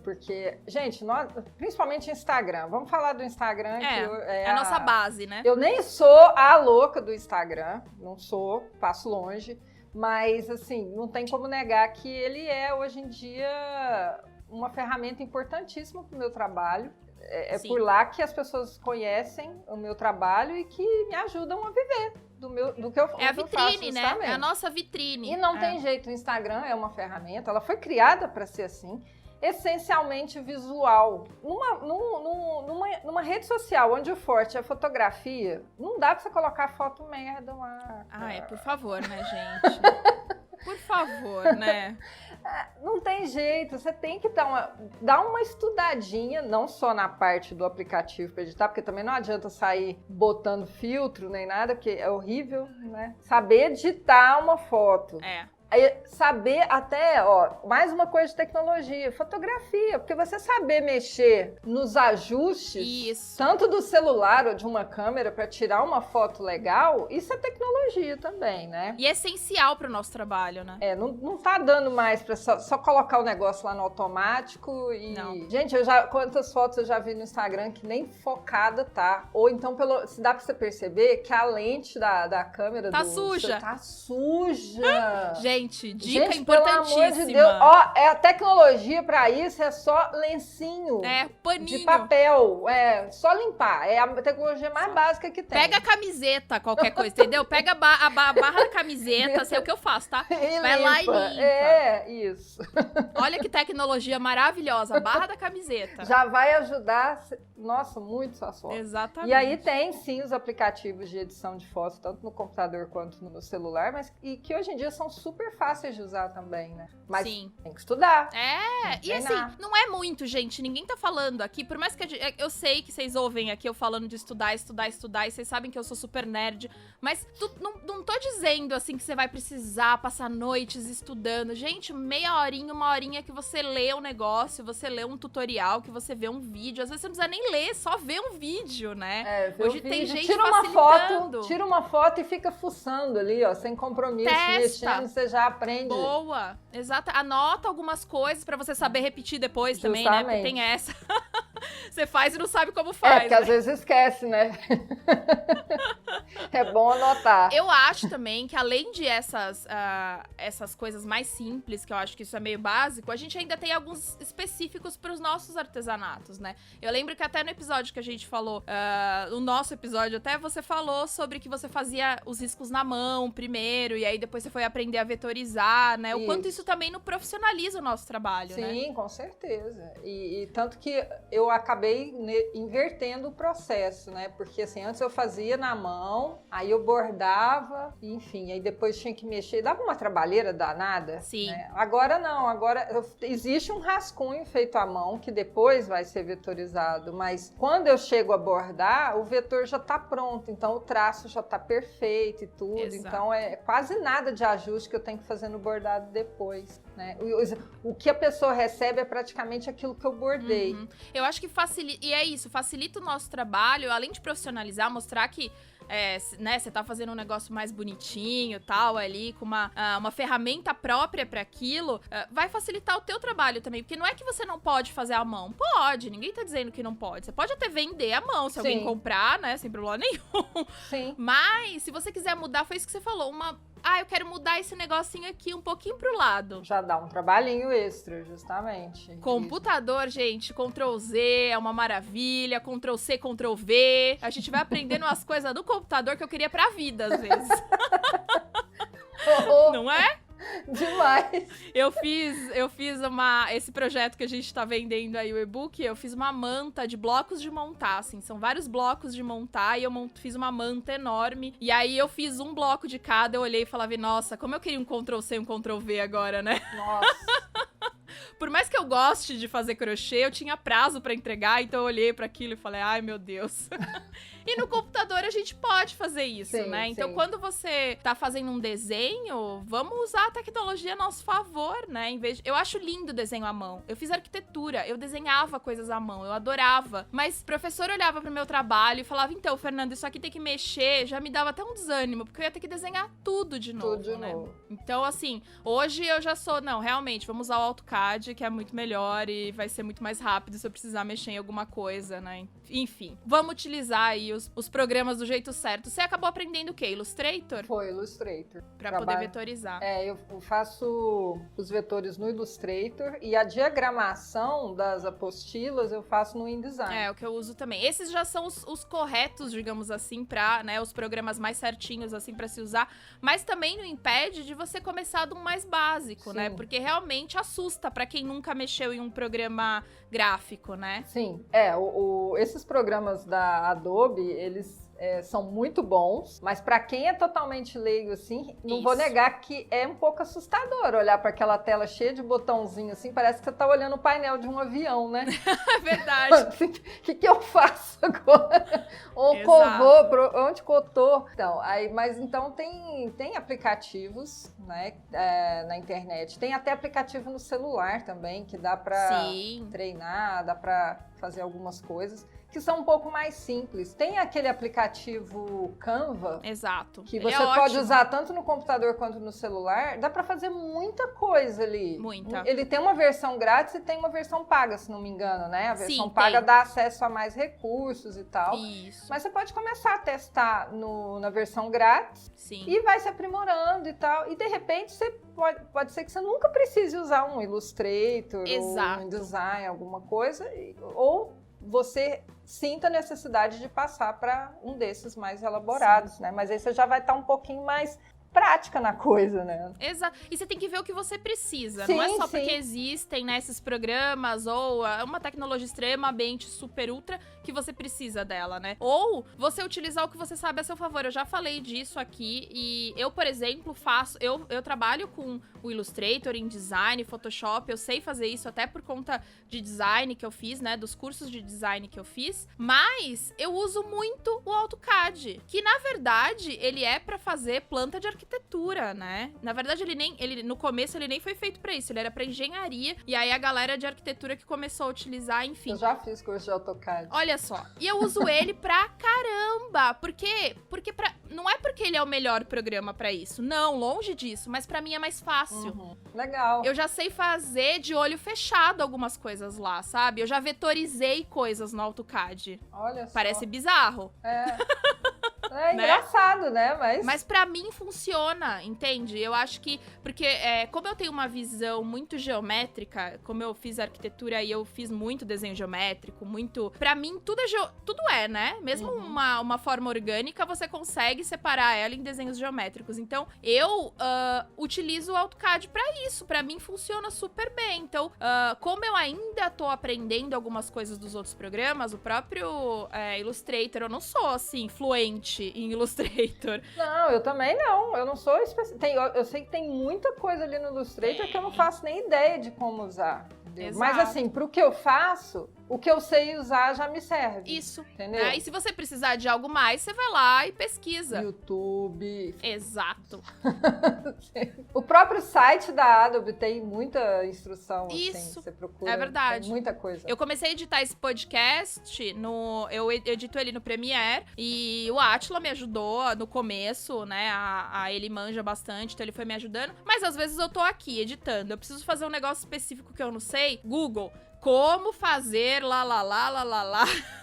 Porque, gente, nós, principalmente Instagram. Vamos falar do Instagram. É a nossa base, né? Eu nem sou a louca do Instagram. Não sou, passo longe. Mas, assim, não tem como negar que ele é, hoje em dia, uma ferramenta importantíssima para o meu trabalho. É por lá que as pessoas conhecem o meu trabalho e que me ajudam a viver do que eu faço. É a vitrine, né? É a nossa vitrine. E não tem jeito, o Instagram é uma ferramenta, ela foi criada para ser assim, essencialmente visual. Numa rede social onde o forte é a fotografia, não dá para você colocar foto merda lá. Por favor, né, gente? Por favor, né? Não tem jeito, você tem que dar uma estudadinha, não só na parte do aplicativo para editar, porque também não adianta sair botando filtro nem nada, porque é horrível, né? Saber editar uma foto. Saber até, mais uma coisa de tecnologia, fotografia, porque você saber mexer nos ajustes, tanto do celular ou de uma câmera para tirar uma foto legal, isso é tecnologia também, né? E é essencial para o nosso trabalho, né? Não tá dando mais para só colocar o negócio lá no automático e... Não. Gente, quantas fotos eu já vi no Instagram que nem focada tá, ou então se dá para você perceber que a lente da câmera tá suja. Tá suja. Gente, dica importantíssima. Pelo amor de Deus, a tecnologia pra isso é só lencinho. Paninho. De papel, só limpar. É a tecnologia mais básica que tem. Pega a camiseta, qualquer coisa, entendeu? Pega a barra da camiseta, sei o que eu faço, tá? Vai lá e limpa. Isso. Olha que tecnologia maravilhosa, a barra da camiseta. Já vai ajudar, nossa, muito sua foto. Exatamente. E aí tem, sim, os aplicativos de edição de fotos, tanto no computador quanto no celular, mas que hoje em dia são super fáceis de usar também, né? Mas sim, tem que estudar. E assim, não é muito, gente. Ninguém tá falando aqui, por mais que eu sei que vocês ouvem aqui eu falando de estudar, e vocês sabem que eu sou super nerd, mas não tô dizendo, assim, que você vai precisar passar noites estudando. Gente, meia horinha, uma horinha que você lê um negócio, você lê um tutorial, que você vê um vídeo. Às vezes você não precisa nem ler, só ver um vídeo, né? Hoje tem gente facilitando. Tira uma foto e fica fuçando ali, sem compromisso, mexendo, você já aprende. Boa, exato. Anota algumas coisas pra você saber repetir depois também, né? Porque tem essa. Você faz e não sabe como faz. Porque às vezes esquece, né? É bom anotar. Eu acho também que além de essas coisas mais simples, que eu acho que isso é meio básico, a gente ainda tem alguns específicos pros nossos artesanatos, né? Eu lembro que até no episódio que a gente falou, no nosso episódio até, você falou sobre que você fazia os riscos na mão primeiro, e aí depois você foi aprender a vetorizar, né? O quanto isso também não profissionaliza o nosso trabalho, né? Sim, com certeza. E tanto que eu acabei invertendo o processo, né? Porque assim, antes eu fazia na mão, aí eu bordava, enfim, aí depois tinha que mexer, dava uma trabalheira danada. Sim. Né? Agora não, existe um rascunho feito à mão que depois vai ser vetorizado, mas quando eu chego a bordar, o vetor já tá pronto, então o traço já tá perfeito e tudo. Exato. Então é quase nada de ajuste que eu tenho que fazer no bordado depois, né? O que a pessoa recebe é praticamente aquilo que eu bordei. Eu acho que facilita, e é isso, facilita o nosso trabalho, além de profissionalizar, mostrar que né, você tá fazendo um negócio mais bonitinho e tal, ali, com uma ferramenta própria pra aquilo, vai facilitar o teu trabalho também, porque não é que você não pode fazer à mão, pode, ninguém tá dizendo que não pode, você pode até vender à mão, se alguém comprar, né, sem problema nenhum. Sim. Mas, se você quiser mudar, foi isso que você falou, eu quero mudar esse negocinho aqui um pouquinho pro lado. Já dá um trabalhinho extra, justamente. Computador, gente, Ctrl-Z é uma maravilha, Ctrl-C, Ctrl-V. A gente vai aprendendo umas coisas do computador que eu queria pra vida, às vezes. Não é? Demais. Eu fiz esse projeto que a gente tá vendendo aí, o e-book, eu fiz uma manta de blocos de montar, assim, são vários blocos de montar e eu fiz uma manta enorme, e aí eu fiz um bloco de cada, eu olhei e falava, nossa, como eu queria um Ctrl-C e um Ctrl-V agora, né? Nossa. Por mais que eu goste de fazer crochê, eu tinha prazo pra entregar, então eu olhei pra aquilo e falei, ai meu Deus. E no computador a gente pode fazer isso, sim, né? Então, sim. quando você tá fazendo um desenho, vamos usar a tecnologia a nosso favor, né? Eu acho lindo o desenho à mão. Eu fiz arquitetura, eu desenhava coisas à mão, eu adorava. Mas o professor olhava pro meu trabalho e falava, então, Fernanda, isso aqui tem que mexer. Já me dava até um desânimo, porque eu ia ter que desenhar tudo de novo, Tudo de né? novo. Então, assim, hoje eu já sou, não, realmente, vamos usar o AutoCAD, que é muito melhor e vai ser muito mais rápido se eu precisar mexer em alguma coisa, né? Enfim, vamos utilizar aí os programas do jeito certo. Você acabou aprendendo o quê? Illustrator? Foi Illustrator. Pra poder vetorizar. Eu faço os vetores no Illustrator e a diagramação das apostilas eu faço no InDesign. É, o que eu uso também. Esses já são os corretos, digamos assim, pra, né, os programas mais certinhos, assim, pra se usar. Mas também não impede de você começar de um mais básico, Sim. né? Porque realmente assusta pra quem nunca mexeu em um programa gráfico, né? Sim, esses programas da Adobe, eles são muito bons, mas para quem é totalmente leigo, assim, não vou negar que é um pouco assustador olhar para aquela tela cheia de botãozinho, assim, parece que você tá olhando o painel de um avião, né? É verdade. O que eu faço agora? Onde que eu tô? Então, então tem aplicativos, né, na internet, tem até aplicativo no celular também, que dá para treinar, dá para fazer algumas coisas que são um pouco mais simples. Tem aquele aplicativo Canva. Exato. Que você pode usar tanto no computador quanto no celular. Dá pra fazer muita coisa ali. Muita. Ele tem uma versão grátis e tem uma versão paga, se não me engano, né? A versão paga tem. dá acesso a mais recursos e tal. Isso. Mas você pode começar a testar na versão grátis. Sim. E vai se aprimorando e tal. E de repente você pode ser que você nunca precise usar um Illustrator Exato. ou um InDesign, alguma coisa. Ou você sinta a necessidade de passar para um desses mais elaborados, né? Mas aí você já vai estar um pouquinho mais prática na coisa, né? Exato. E você tem que ver o que você precisa. Sim, não é só porque existem, né, esses programas ou uma tecnologia extremamente super ultra que você precisa dela, né? Ou você utilizar o que você sabe a seu favor. Eu já falei disso aqui e eu, por exemplo, eu trabalho com o Illustrator, InDesign, Photoshop. Eu sei fazer isso até por conta de design que eu fiz, né? Dos cursos de design que eu fiz. Mas eu uso muito o AutoCAD, que na verdade ele é pra fazer planta de arquitetura, né? Na verdade, no começo ele nem foi feito pra isso, ele era pra engenharia, e aí a galera de arquitetura que começou a utilizar, enfim. Eu já fiz curso de AutoCAD. Olha só, e eu uso ele pra caramba, por quê? Porque não é porque ele é o melhor programa pra isso, não, longe disso, mas pra mim é mais fácil. Uhum. Legal. Eu já sei fazer de olho fechado algumas coisas lá, sabe? Eu já vetorizei coisas no AutoCAD. Olha só. Parece bizarro. É engraçado, né? Mas pra mim funciona, entende? Eu acho que... Porque como eu tenho uma visão muito geométrica, como eu fiz arquitetura e eu fiz muito desenho geométrico, muito... Pra mim, tudo é, né? Mesmo uma forma orgânica, você consegue separar ela em desenhos geométricos. Então, eu utilizo o AutoCAD pra isso. Pra mim, funciona super bem. Então, como eu ainda tô aprendendo algumas coisas dos outros programas, o próprio Illustrator, eu não sou, assim, fluente em Illustrator. Não, eu também não. Eu não sou especialista. Eu sei que tem muita coisa ali no Illustrator que eu não faço nem ideia de como usar. Mas assim, pro que eu faço, o que eu sei usar já me serve. Isso. Entendeu? E se você precisar de algo mais, você vai lá e pesquisa. YouTube. Exato. O próprio site da Adobe tem muita instrução. Isso. Assim, você procura. É verdade. Tem muita coisa. Eu comecei a editar esse podcast, eu edito ele no Premiere, e o Átila me ajudou no começo, né? Ele manja bastante, então ele foi me ajudando. Mas às vezes eu tô aqui editando, eu preciso fazer um negócio específico que eu não sei. Google, como fazer lá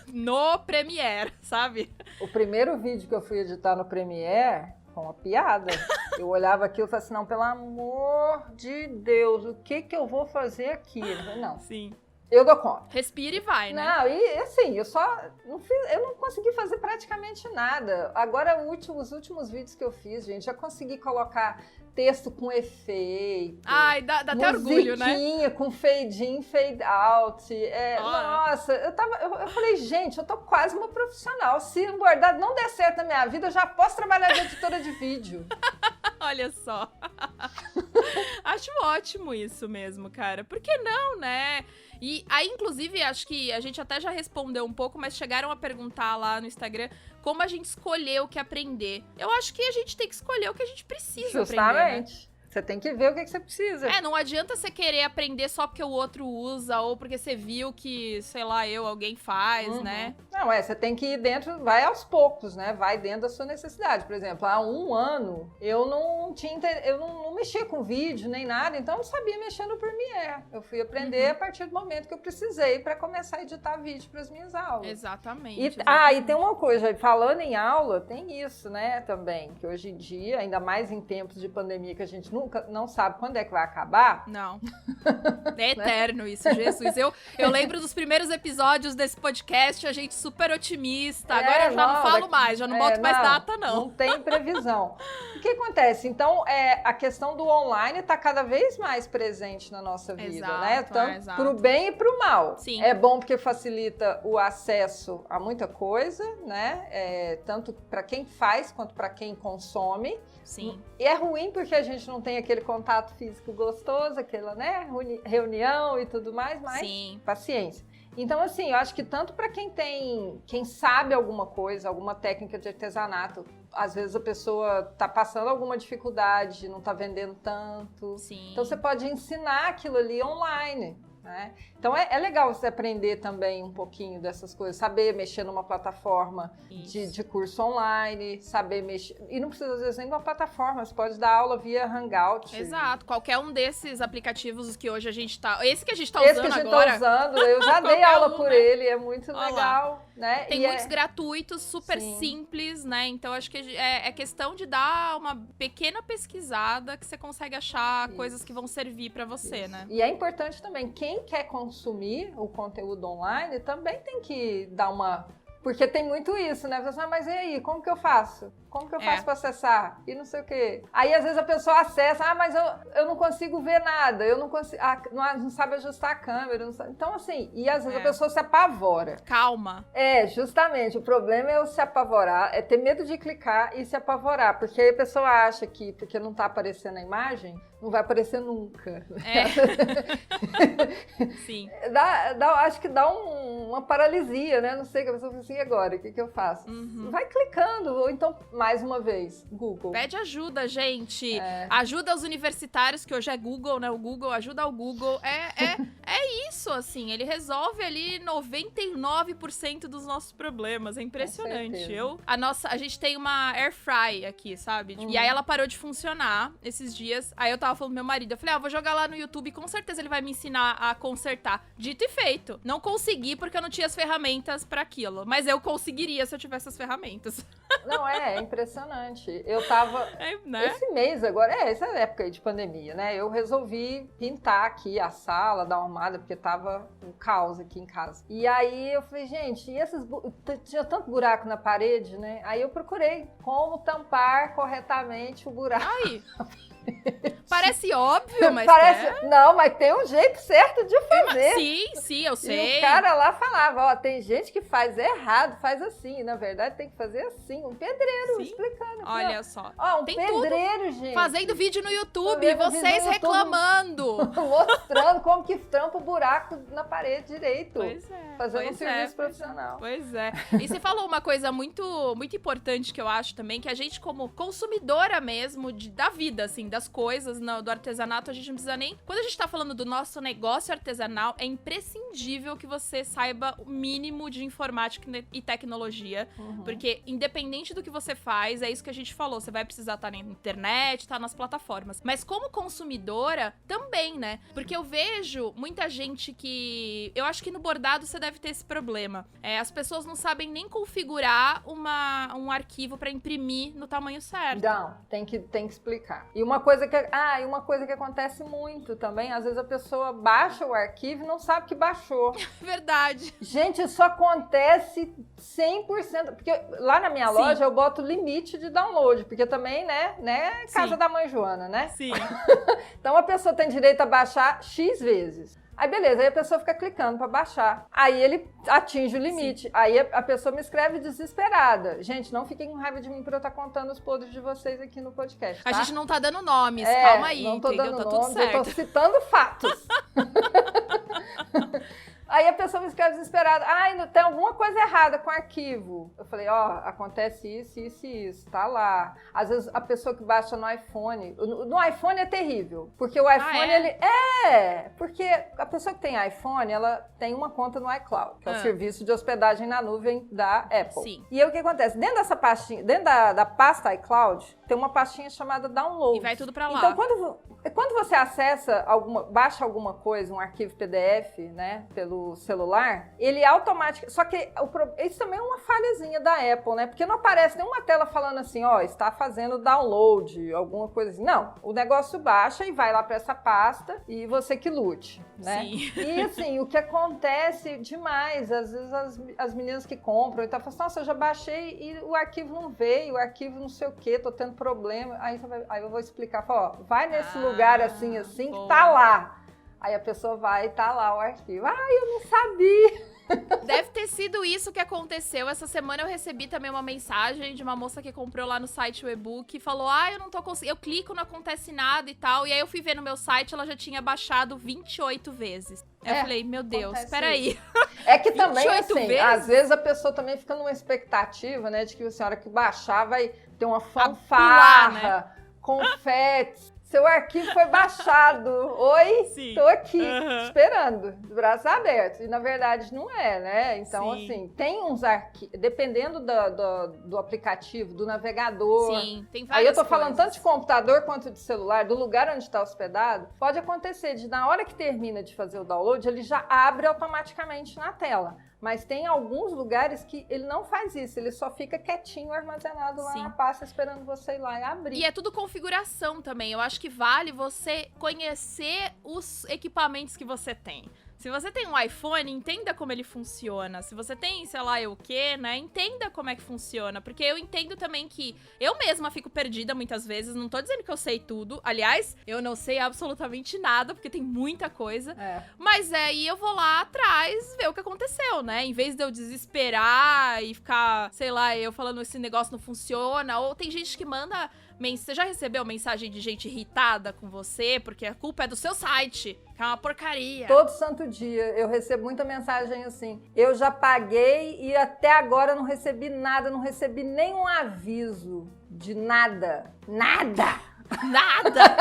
no Premiere, sabe? O primeiro vídeo que eu fui editar no Premiere, foi uma piada. Eu olhava aquilo e falava assim, não, pelo amor de Deus, o que eu vou fazer aqui? Eu falei, não. Sim. Eu dou conta. Respira e vai, né? Não, e assim, eu não consegui fazer praticamente nada. Agora, os últimos vídeos que eu fiz, gente, já consegui colocar texto com efeito. Ai, dá até orgulho, né? Musiquinha com fade in, fade out. Nossa, eu falei, gente, eu tô quase uma profissional. Se o bordado não der certo na minha vida, eu já posso trabalhar de editora de vídeo. Olha só. Acho ótimo isso mesmo, cara. Por que não, né? E aí, inclusive, acho que a gente até já respondeu um pouco, mas chegaram a perguntar lá no Instagram como a gente escolheu o que aprender. Eu acho que a gente tem que escolher o que a gente precisa aprender, né? Você tem que ver o que você precisa. Não adianta você querer aprender só porque o outro usa ou porque você viu que, sei lá, alguém faz, né? Não, você tem que ir dentro, vai aos poucos, né? Vai dentro da sua necessidade. Por exemplo, há 1 ano eu não mexia com vídeo nem nada, então eu não sabia mexer no Premiere. Eu fui aprender a partir do momento que eu precisei para começar a editar vídeo para as minhas aulas. Exatamente. E tem uma coisa, falando em aula, tem isso, né, também, que hoje em dia, ainda mais em tempos de pandemia que a gente não sabe quando é que vai acabar. Não. É eterno isso, Jesus. Eu lembro dos primeiros episódios desse podcast, a gente super otimista. Agora eu já não falo mais, já não boto mais data, não. Não tem previsão. O que acontece? Então, a questão do online está cada vez mais presente na nossa vida, né? Tanto pro bem e pro mal. Sim. É bom porque facilita o acesso a muita coisa, né? Tanto para quem faz quanto para quem consome. Sim. E é ruim porque a gente não tem aquele contato físico gostoso, aquela, né, reunião e tudo mais, mas Sim. Paciência. Então, assim, eu acho que tanto para quem sabe alguma coisa, alguma técnica de artesanato, às vezes a pessoa tá passando alguma dificuldade, não tá vendendo tanto. Sim. Então, você pode ensinar aquilo ali online, né? Então, é legal você aprender também um pouquinho dessas coisas, saber mexer numa plataforma de curso online, saber mexer... E não precisa, às vezes, nem de uma plataforma, você pode dar aula via Hangout. Exato, qualquer um desses aplicativos que hoje a gente tá... Esse que a gente tá usando agora. Esse que a gente tá usando, eu já dei aula por ele, é muito legal, né? Tem muitos gratuitos, super simples, né? Então, acho que é questão de dar uma pequena pesquisada que você consegue achar coisas que vão servir pra você, né? E é importante também, quem quer consumir o conteúdo online também tem que dar uma... Porque tem muito isso, né? Você fala, mas e aí, como que eu faço? Como que eu faço para acessar? E não sei o quê. Aí, às vezes, a pessoa acessa, mas eu não consigo ver nada, eu não consigo, não sabe ajustar a câmera. Não sabe. Então, assim, e às vezes a pessoa se apavora. Calma. Justamente, o problema é eu se apavorar, é ter medo de clicar e se apavorar, porque aí a pessoa acha que, porque não tá aparecendo a imagem, não vai aparecer nunca. Sim. Acho que dá uma paralisia, né? Não sei, que a pessoa fala assim, agora, o que eu faço? Vai clicando, ou então, mais uma vez, Google. Pede ajuda, gente. Ajuda os universitários, que hoje é Google, né? O Google, ajuda o Google. É isso, assim, ele resolve ali 99% dos nossos problemas. É impressionante. A gente tem uma air fry aqui, sabe? E aí ela parou de funcionar esses dias. Aí eu tava falando pro meu marido, eu falei, vou jogar lá no YouTube, com certeza ele vai me ensinar a consertar. Dito e feito. Não consegui porque eu não tinha as ferramentas pra aquilo. Mas eu conseguiria se eu tivesse as ferramentas. Não, é impressionante. Eu tava... né? Esse mês agora, essa época aí de pandemia, né? Eu resolvi pintar aqui a sala, dar uma arrumada, porque tava um caos aqui em casa. E aí eu falei, gente, tinha tanto buraco na parede, né? Aí eu procurei como tampar corretamente o buraco. Ai! Parece óbvio, mas Não, mas tem um jeito certo de fazer. Sim, eu sei. E o cara lá falava, tem gente que faz errado, faz assim. Na verdade, tem que fazer assim. Um pedreiro explicando. Olha só. Tem pedreiro, gente. Fazendo vídeo no YouTube, vocês reclamando. Mostrando como que trampa o buraco na parede direito. Pois é. Fazendo um serviço profissional. Pois é. E você falou uma coisa muito, muito importante que eu acho também, que a gente como consumidora mesmo da vida, assim, das coisas, do artesanato, a gente não precisa nem... Quando a gente tá falando do nosso negócio artesanal, é imprescindível que você saiba o mínimo de informática e tecnologia, porque independente do que você faz, é isso que a gente falou, você vai precisar estar na internet, estar nas plataformas. Mas como consumidora, também, né? Porque eu vejo muita gente que... Eu acho que no bordado você deve ter esse problema. As pessoas não sabem nem configurar um arquivo pra imprimir no tamanho certo. Não, tem que explicar. E uma coisa que acontece muito também, às vezes a pessoa baixa o arquivo e não sabe que baixou. Verdade. Gente, isso acontece 100%, porque lá na minha loja eu boto limite de download, porque também, né, casa da mãe Joana, né? Sim. Então a pessoa tem direito a baixar X vezes. Aí beleza, aí a pessoa fica clicando pra baixar. Aí ele atinge o limite. Sim. Aí a pessoa me escreve desesperada. Gente, não fiquem com raiva de mim por eu estar contando os podres de vocês aqui no podcast, tá? A gente não tá dando nomes, calma aí, não tô entendeu? dando Tá nomes, tudo certo. eu tô citando fatos. Aí a pessoa me escreve desesperada. Tem alguma coisa errada com o arquivo. Eu falei, acontece isso, isso e isso. Tá lá. Às vezes a pessoa que baixa no iPhone... No iPhone é terrível. Porque o iPhone, ele... Porque a pessoa que tem iPhone, ela tem uma conta no iCloud, que é o serviço de hospedagem na nuvem da Apple. Sim. E aí o que acontece? Dentro dessa pastinha, dentro da pasta iCloud, tem uma pastinha chamada Download. E vai tudo pra lá. Então, quando você acessa baixa alguma coisa, um arquivo PDF, né, pelo celular, ele automaticamente... Só que isso também é uma falhazinha da Apple, né? Porque não aparece nenhuma tela falando assim, está fazendo download, alguma coisa assim. Não, o negócio baixa e vai lá para essa pasta e você que lute, né? Sim. E assim, o que acontece demais, às vezes as meninas que compram, então falam assim, nossa, eu já baixei e o arquivo não veio, o arquivo não sei o quê, tô tendo problema. Aí eu vou explicar, vai nesse lugar assim, boa. Que tá lá. Aí a pessoa vai e tá lá o arquivo. Eu não sabia. Deve ter sido isso que aconteceu. Essa semana eu recebi também uma mensagem de uma moça que comprou lá no site o e-book e falou, eu não tô conseguindo, eu clico, não acontece nada e tal. E aí eu fui ver no meu site, ela já tinha baixado 28 vezes. Eu falei, meu Deus, peraí. É que também, assim, vezes? Às vezes a pessoa também fica numa expectativa, né, de que a hora que baixar vai ter uma fanfarra, confetes. Seu arquivo foi baixado. Oi? Sim. Tô aqui, esperando, de braços abertos. E, na verdade, não é, né? Então, assim, tem uns arquivos... Dependendo do aplicativo, do navegador... Sim, tem várias Aí eu tô coisas. falando tanto de computador quanto de celular, do lugar onde está hospedado. Pode acontecer de, na hora que termina de fazer o download, ele já abre automaticamente na tela. Mas tem alguns lugares que ele não faz isso, ele só fica quietinho, armazenado lá na pasta, esperando você ir lá e abrir. E é tudo configuração também. Eu acho que vale você conhecer os equipamentos que você tem. Se você tem um iPhone, entenda como ele funciona. Se você tem, sei lá, o quê, né? Entenda como é que funciona. Porque eu entendo também que eu mesma fico perdida muitas vezes. Não tô dizendo que eu sei tudo. Aliás, eu não sei absolutamente nada, porque tem muita coisa. Mas aí eu vou lá atrás ver o que aconteceu, né? Em vez de eu desesperar e ficar, sei lá, eu falando esse negócio não funciona. Ou tem gente que manda... Você já recebeu mensagem de gente irritada com você? Porque a culpa é do seu site, que é uma porcaria. Todo santo dia eu recebo muita mensagem assim. Eu já paguei e até agora não recebi nada, não recebi nenhum aviso de nada. Nada! Nada!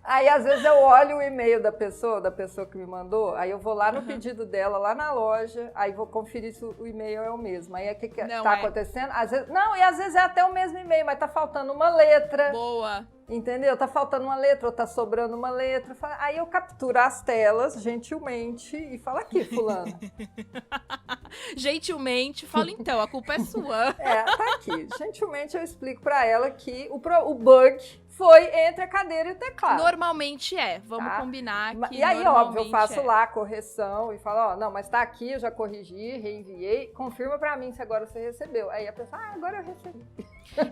Aí, às vezes, eu olho o e-mail da pessoa que me mandou, aí eu vou lá no pedido dela, lá na loja, aí vou conferir se o e-mail é o mesmo. Aí, o que tá acontecendo? Às vezes, e às vezes é até o mesmo e-mail, mas tá faltando uma letra. Boa! Entendeu? Tá faltando uma letra ou tá sobrando uma letra. Aí eu capturo as telas, gentilmente, e falo aqui, fulano. Gentilmente, falo então, a culpa é sua. Tá aqui. Gentilmente eu explico pra ela que o bug foi entre a cadeira e o teclado. Normalmente vamos combinar que E aí, óbvio, eu faço lá a correção e falo, não, mas tá aqui, eu já corrigi, reenviei, confirma pra mim se agora você recebeu. Aí a pessoa, agora eu recebi.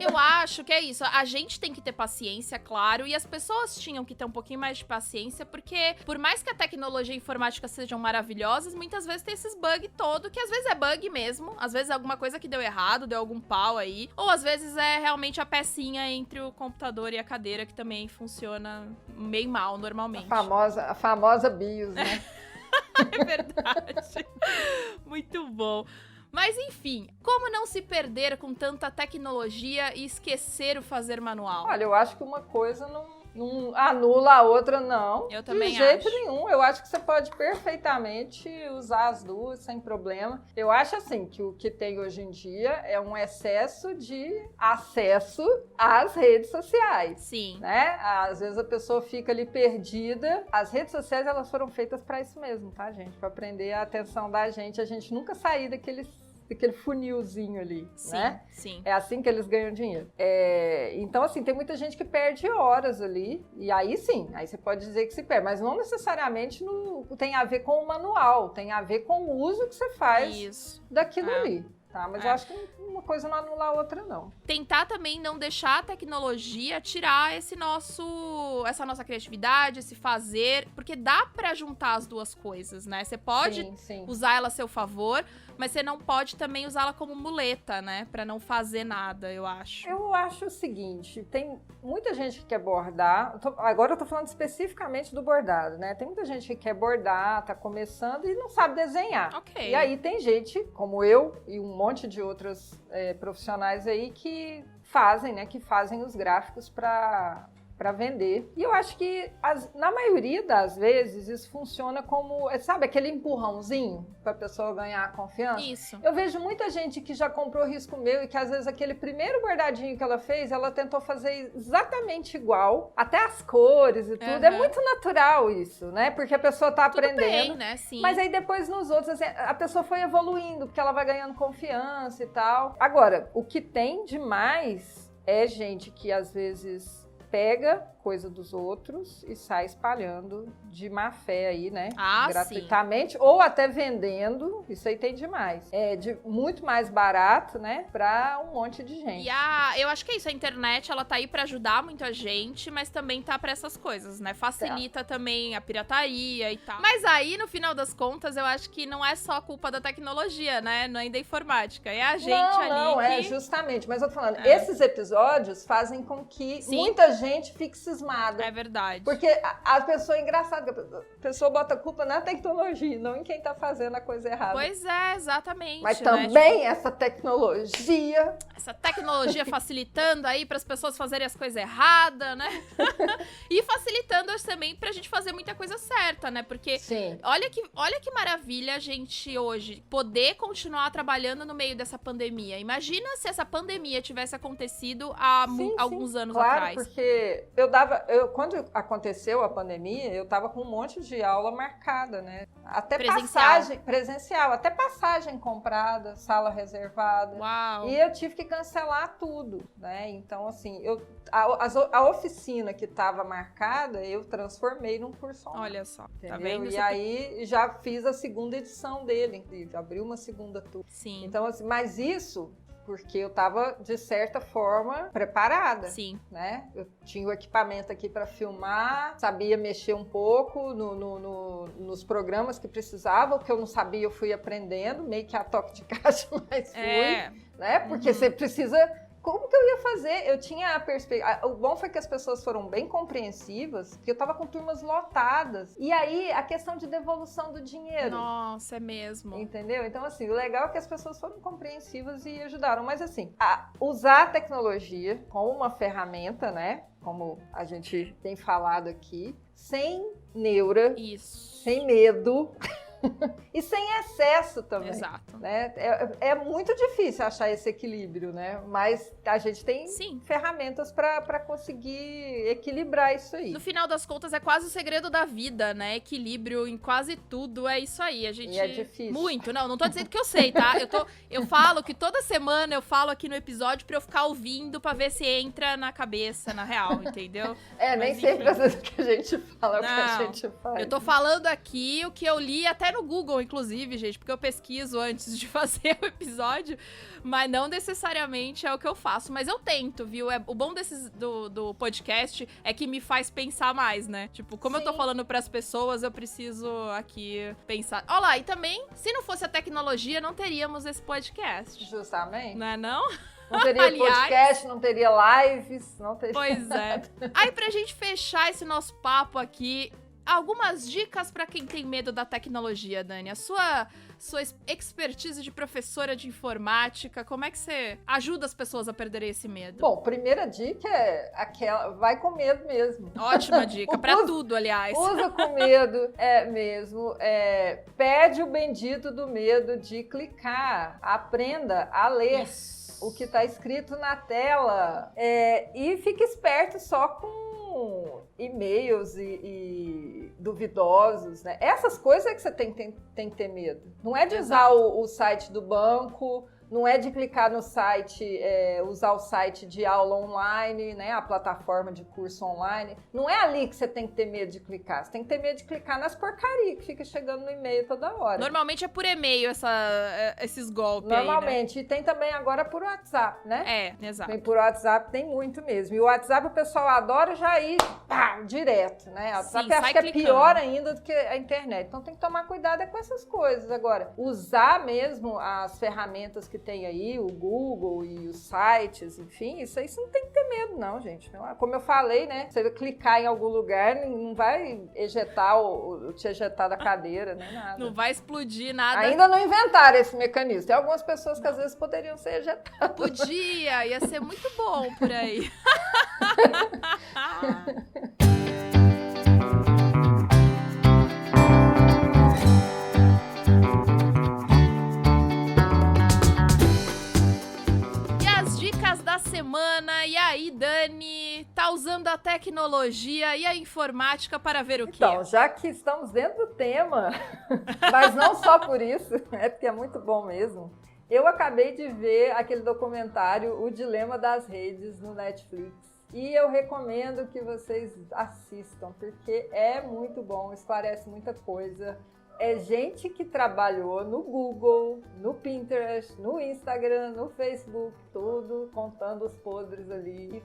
Eu acho que é isso, a gente tem que ter paciência, claro, e as pessoas tinham que ter um pouquinho mais de paciência, porque por mais que a tecnologia e a informática sejam maravilhosas, muitas vezes tem esses bugs todo, que às vezes é bug mesmo, às vezes é alguma coisa que deu errado, deu algum pau aí, ou às vezes é realmente a pecinha entre o computador e a cadeira que também funciona meio mal normalmente. A famosa BIOS, né? É verdade. Muito bom. Mas enfim, como não se perder com tanta tecnologia e esquecer o fazer manual? Olha, eu acho que uma coisa não anula a outra, não. Eu também de jeito acho. nenhum. Eu acho que você pode perfeitamente usar as duas sem problema. Eu acho assim que o que tem hoje em dia é um excesso de acesso às redes sociais. Sim. Né? Às vezes a pessoa fica ali perdida. As redes sociais, elas foram feitas para isso mesmo, tá, gente? Para prender a atenção da gente. A gente nunca sair daquele funilzinho ali, Sim, né? sim. É assim que eles ganham dinheiro. Então, assim, tem muita gente que perde horas ali, e aí sim, aí você pode dizer que se perde, mas não necessariamente tem a ver com o manual, tem a ver com o uso que você faz daquilo ali. Tá, mas eu acho que uma coisa não anula a outra, não. Tentar também não deixar a tecnologia tirar essa nossa criatividade, esse fazer, porque dá pra juntar as duas coisas, né? Você pode usar ela a seu favor, mas você não pode também usá-la como muleta, né? Pra não fazer nada, eu acho. Eu acho o seguinte, tem muita gente que quer bordar, agora eu tô falando especificamente do bordado, né? Tem muita gente que quer bordar, tá começando e não sabe desenhar. Ok. E aí tem gente, como eu e um monte de outros profissionais aí que fazem os gráficos para vender. E eu acho que, na maioria das vezes, isso funciona como, sabe, aquele empurrãozinho para a pessoa ganhar confiança? Isso. Eu vejo muita gente que já comprou risco meu e que, às vezes, aquele primeiro bordadinho que ela fez, ela tentou fazer exatamente igual, até as cores e tudo. É muito natural isso, né? Porque a pessoa tá aprendendo. Bem, né? Sim. Mas aí depois nos outros, assim, a pessoa foi evoluindo, porque ela vai ganhando confiança e tal. Agora, o que tem demais é gente que, às vezes, pega coisa dos outros e sai espalhando de má fé aí, né? Gratuitamente, sim. Ou até vendendo, isso aí tem demais. É de muito mais barato, né? Pra um monte de gente. E eu acho que é isso, a internet, ela tá aí pra ajudar muita gente, mas também tá pra essas coisas, né? Facilita também a pirataria e tal. Mas aí, no final das contas, eu acho que não é só culpa da tecnologia, né? Não é da informática, é a gente ali justamente. Mas eu tô falando, esses episódios fazem com que muita gente fique cismada. É verdade. Porque a pessoa é engraçada, a pessoa bota a culpa na tecnologia, não em quem tá fazendo a coisa errada. Pois é, exatamente. Mas também essa tecnologia facilitando aí para as pessoas fazerem as coisas erradas, né? E facilitando também pra gente fazer muita coisa certa, né? Porque olha que maravilha a gente hoje poder continuar trabalhando no meio dessa pandemia. Imagina se essa pandemia tivesse acontecido há alguns anos atrás. Claro, porque quando aconteceu a pandemia, eu tava com um monte de aula marcada, né? Até presencial, até passagem comprada, sala reservada. Uau. E eu tive que cancelar tudo, né? Então, assim, a oficina que tava marcada, eu transformei num curso online. Olha só, entendeu? Tá vendo? E aí já fiz a segunda edição dele, inclusive, abri uma segunda turma. Sim. Então, assim, mas isso porque eu tava, de certa forma, preparada. Sim. Né? Eu tinha o equipamento aqui para filmar, sabia mexer um pouco nos programas que precisava, o que eu não sabia eu fui aprendendo, meio que a toque de caixa, mas fui. Né? Porque você precisa... Como que eu ia fazer? Eu tinha a perspectiva... O bom foi que as pessoas foram bem compreensivas, porque eu tava com turmas lotadas. E aí, a questão de devolução do dinheiro. Nossa, é mesmo. Entendeu? Então, assim, o legal é que as pessoas foram compreensivas e ajudaram. Mas, assim, usar a tecnologia como uma ferramenta, né? Como a gente tem falado aqui, sem neura, sem medo... E sem excesso também. Exato. Né? É muito difícil achar esse equilíbrio, né? Mas a gente tem ferramentas para conseguir equilibrar isso aí. No final das contas, é quase o segredo da vida, né? Equilíbrio em quase tudo, é isso aí. A gente... E é difícil. Muito. Não tô dizendo que eu sei, tá? Eu falo que toda semana eu falo aqui no episódio pra eu ficar ouvindo pra ver se entra na cabeça, na real, entendeu? Nem sempre às vezes o que a gente fala é o que a gente faz. Eu tô falando aqui o que eu li até no Google, inclusive, gente, porque eu pesquiso antes de fazer o episódio, mas não necessariamente é o que eu faço, mas eu tento, viu? O bom do podcast é que me faz pensar mais, né? Tipo, como eu tô falando pras pessoas, eu preciso aqui pensar. Olha lá, e também, se não fosse a tecnologia, não teríamos esse podcast. Justamente. Não é não? Não teria podcast, não teria lives, não teria Pois nada. Aí, pra gente fechar esse nosso papo aqui, algumas dicas pra quem tem medo da tecnologia, Dani. A sua sua expertise de professora de informática, como é que você ajuda as pessoas a perderem esse medo? Bom, primeira dica é aquela, vai com medo mesmo. Ótima dica, pra tudo, aliás. Usa com medo, mesmo. Perde o bendito do medo de clicar. Aprenda a ler. Isso. O que está escrito na tela. E fique esperto só com e-mails e duvidosos, né? Essas coisas é que você tem que ter medo. Não é de usar o site do banco, não é de clicar no site, usar o site de aula online, né? A plataforma de curso online. Não é ali que você tem que ter medo de clicar. Você tem que ter medo de clicar nas porcarias que fica chegando no e-mail toda hora. Normalmente é por e-mail esses golpes. Normalmente. Aí, né? E tem também agora por WhatsApp, né? Exato. Tem por WhatsApp, tem muito mesmo. E o WhatsApp o pessoal adora já ir direto, né? O WhatsApp acho que é pior ainda do que a internet. Então tem que tomar cuidado com essas coisas. Agora, usar mesmo as ferramentas que tem aí, o Google e os sites, enfim, isso aí você não tem que ter medo, não, gente. Como eu falei, né? Você clicar em algum lugar, não vai te ejetar da cadeira, nem nada. Não vai explodir nada. Ainda não inventaram esse mecanismo. Tem algumas pessoas que às vezes poderiam ser ejetadas. Podia, ia ser muito bom por aí. Da semana. E aí, Dani, tá usando a tecnologia e a informática para ver o quê? Então, já que estamos dentro do tema, mas não só por isso, é porque é muito bom mesmo, eu acabei de ver aquele documentário O Dilema das Redes no Netflix. E eu recomendo que vocês assistam, porque é muito bom, esclarece muita coisa. É gente que trabalhou no Google, no Pinterest, no Instagram, no Facebook, tudo contando os podres ali.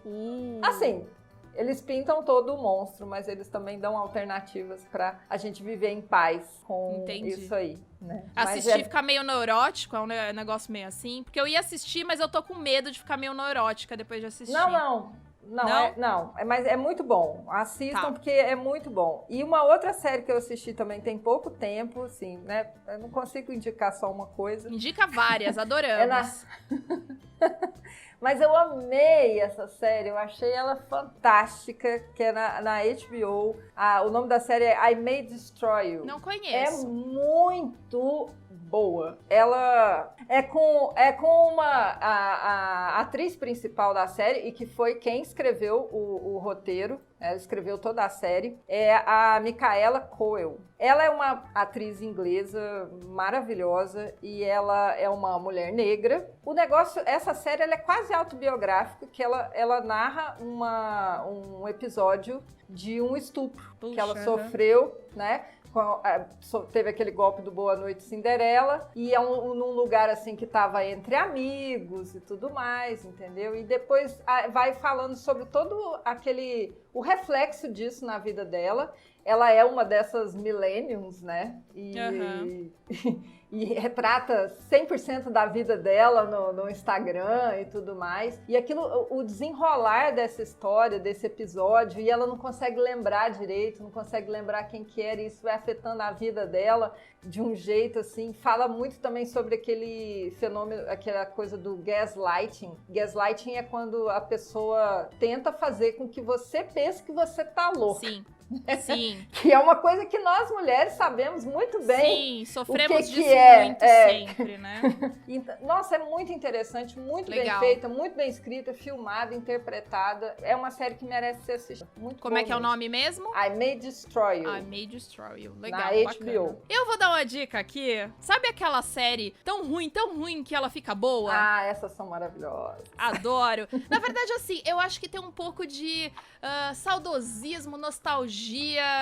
Assim, eles pintam todo o monstro, mas eles também dão alternativas pra a gente viver em paz com isso aí, né? Assistir e ficar meio neurótico, é um negócio meio assim? Porque eu ia assistir, mas eu tô com medo de ficar meio neurótica depois de assistir. Mas é muito bom. Assistam, porque é muito bom. E uma outra série que eu assisti também tem pouco tempo, assim, né? Eu não consigo indicar só uma coisa. Indica várias, adoramos. Mas eu amei essa série, eu achei ela fantástica, que é na HBO. O nome da série é I May Destroy You. Não conheço. É muito boa. Ela é com a atriz principal da série e que foi quem escreveu o roteiro. Ela escreveu toda a série. É a Micaela Coel. Ela é uma atriz inglesa maravilhosa e ela é uma mulher negra. Essa série ela é quase autobiográfica, que ela narra um episódio de um estupro que ela sofreu, né? Teve aquele golpe do Boa Noite Cinderela e é num lugar assim que tava entre amigos e tudo mais, entendeu? E depois vai falando sobre todo o reflexo disso na vida dela. Ela é uma dessas millennials, né? E retrata 100% da vida dela no Instagram e tudo mais. E o desenrolar dessa história, desse episódio, e ela não consegue lembrar direito, não consegue lembrar quem que era, e isso vai afetando a vida dela de um jeito assim. Fala muito também sobre aquele fenômeno, aquela coisa do gaslighting. Gaslighting é quando a pessoa tenta fazer com que você pense que você tá louca. Sim. Que é uma coisa que nós mulheres sabemos muito bem. Sim, sofremos disso muito sempre, né? Nossa, é muito interessante, muito legal. Bem feita, muito bem escrita, filmada, interpretada. É uma série que merece ser assistida. Como é que é o nome mesmo? I May Destroy You. I May Destroy You. Legal, na bacana. HBO. Eu vou dar uma dica aqui. Sabe aquela série tão ruim que ela fica boa? Ah, essas são maravilhosas. Adoro. Na verdade, assim, eu acho que tem um pouco de saudosismo, nostalgia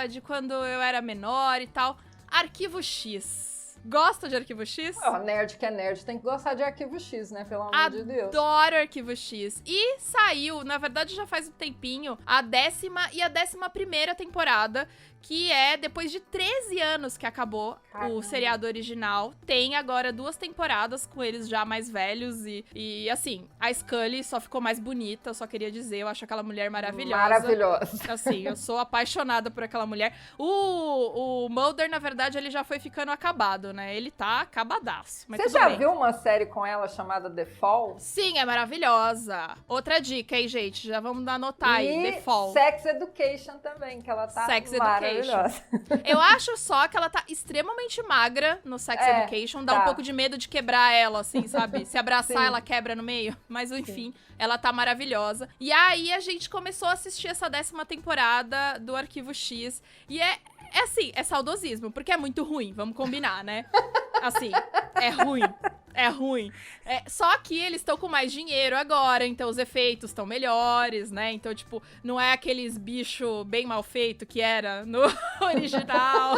de quando eu era menor e tal. Arquivo X. Gosta de Arquivo X? Nerd que é nerd tem que gostar de Arquivo X, né? Pelo amor de Deus. Adoro Arquivo X. E saiu, na verdade já faz um tempinho, a 10ª e a 11ª temporada, que é depois de 13 anos que acabou o seriado original. Tem agora 2 temporadas com eles já mais velhos e assim, a Scully só ficou mais bonita, eu só queria dizer, eu acho aquela mulher maravilhosa. Maravilhosa. Assim, eu sou apaixonada por aquela mulher. O Mulder, na verdade, ele já foi ficando acabado, né? né? Ele tá acabadaço. Mas Você tudo já bem. viu uma série com ela chamada The Fall? Sim, é maravilhosa. Outra dica aí, gente. Já vamos anotar aí. The Fall. Sex Education também, que ela tá Sex maravilhosa. Eu acho só que ela tá extremamente magra no Sex Education. Dá um pouco de medo de quebrar ela, assim, sabe? Se abraçar, ela quebra no meio. Mas, enfim, ela tá maravilhosa. E aí, a gente começou a assistir essa 10ª temporada do Arquivo X. E é assim, é saudosismo, porque é muito ruim, vamos combinar, né? Assim, é ruim. É ruim. Só que eles estão com mais dinheiro agora, então os efeitos estão melhores, né? Então, tipo, não é aqueles bicho bem mal feito que era no original.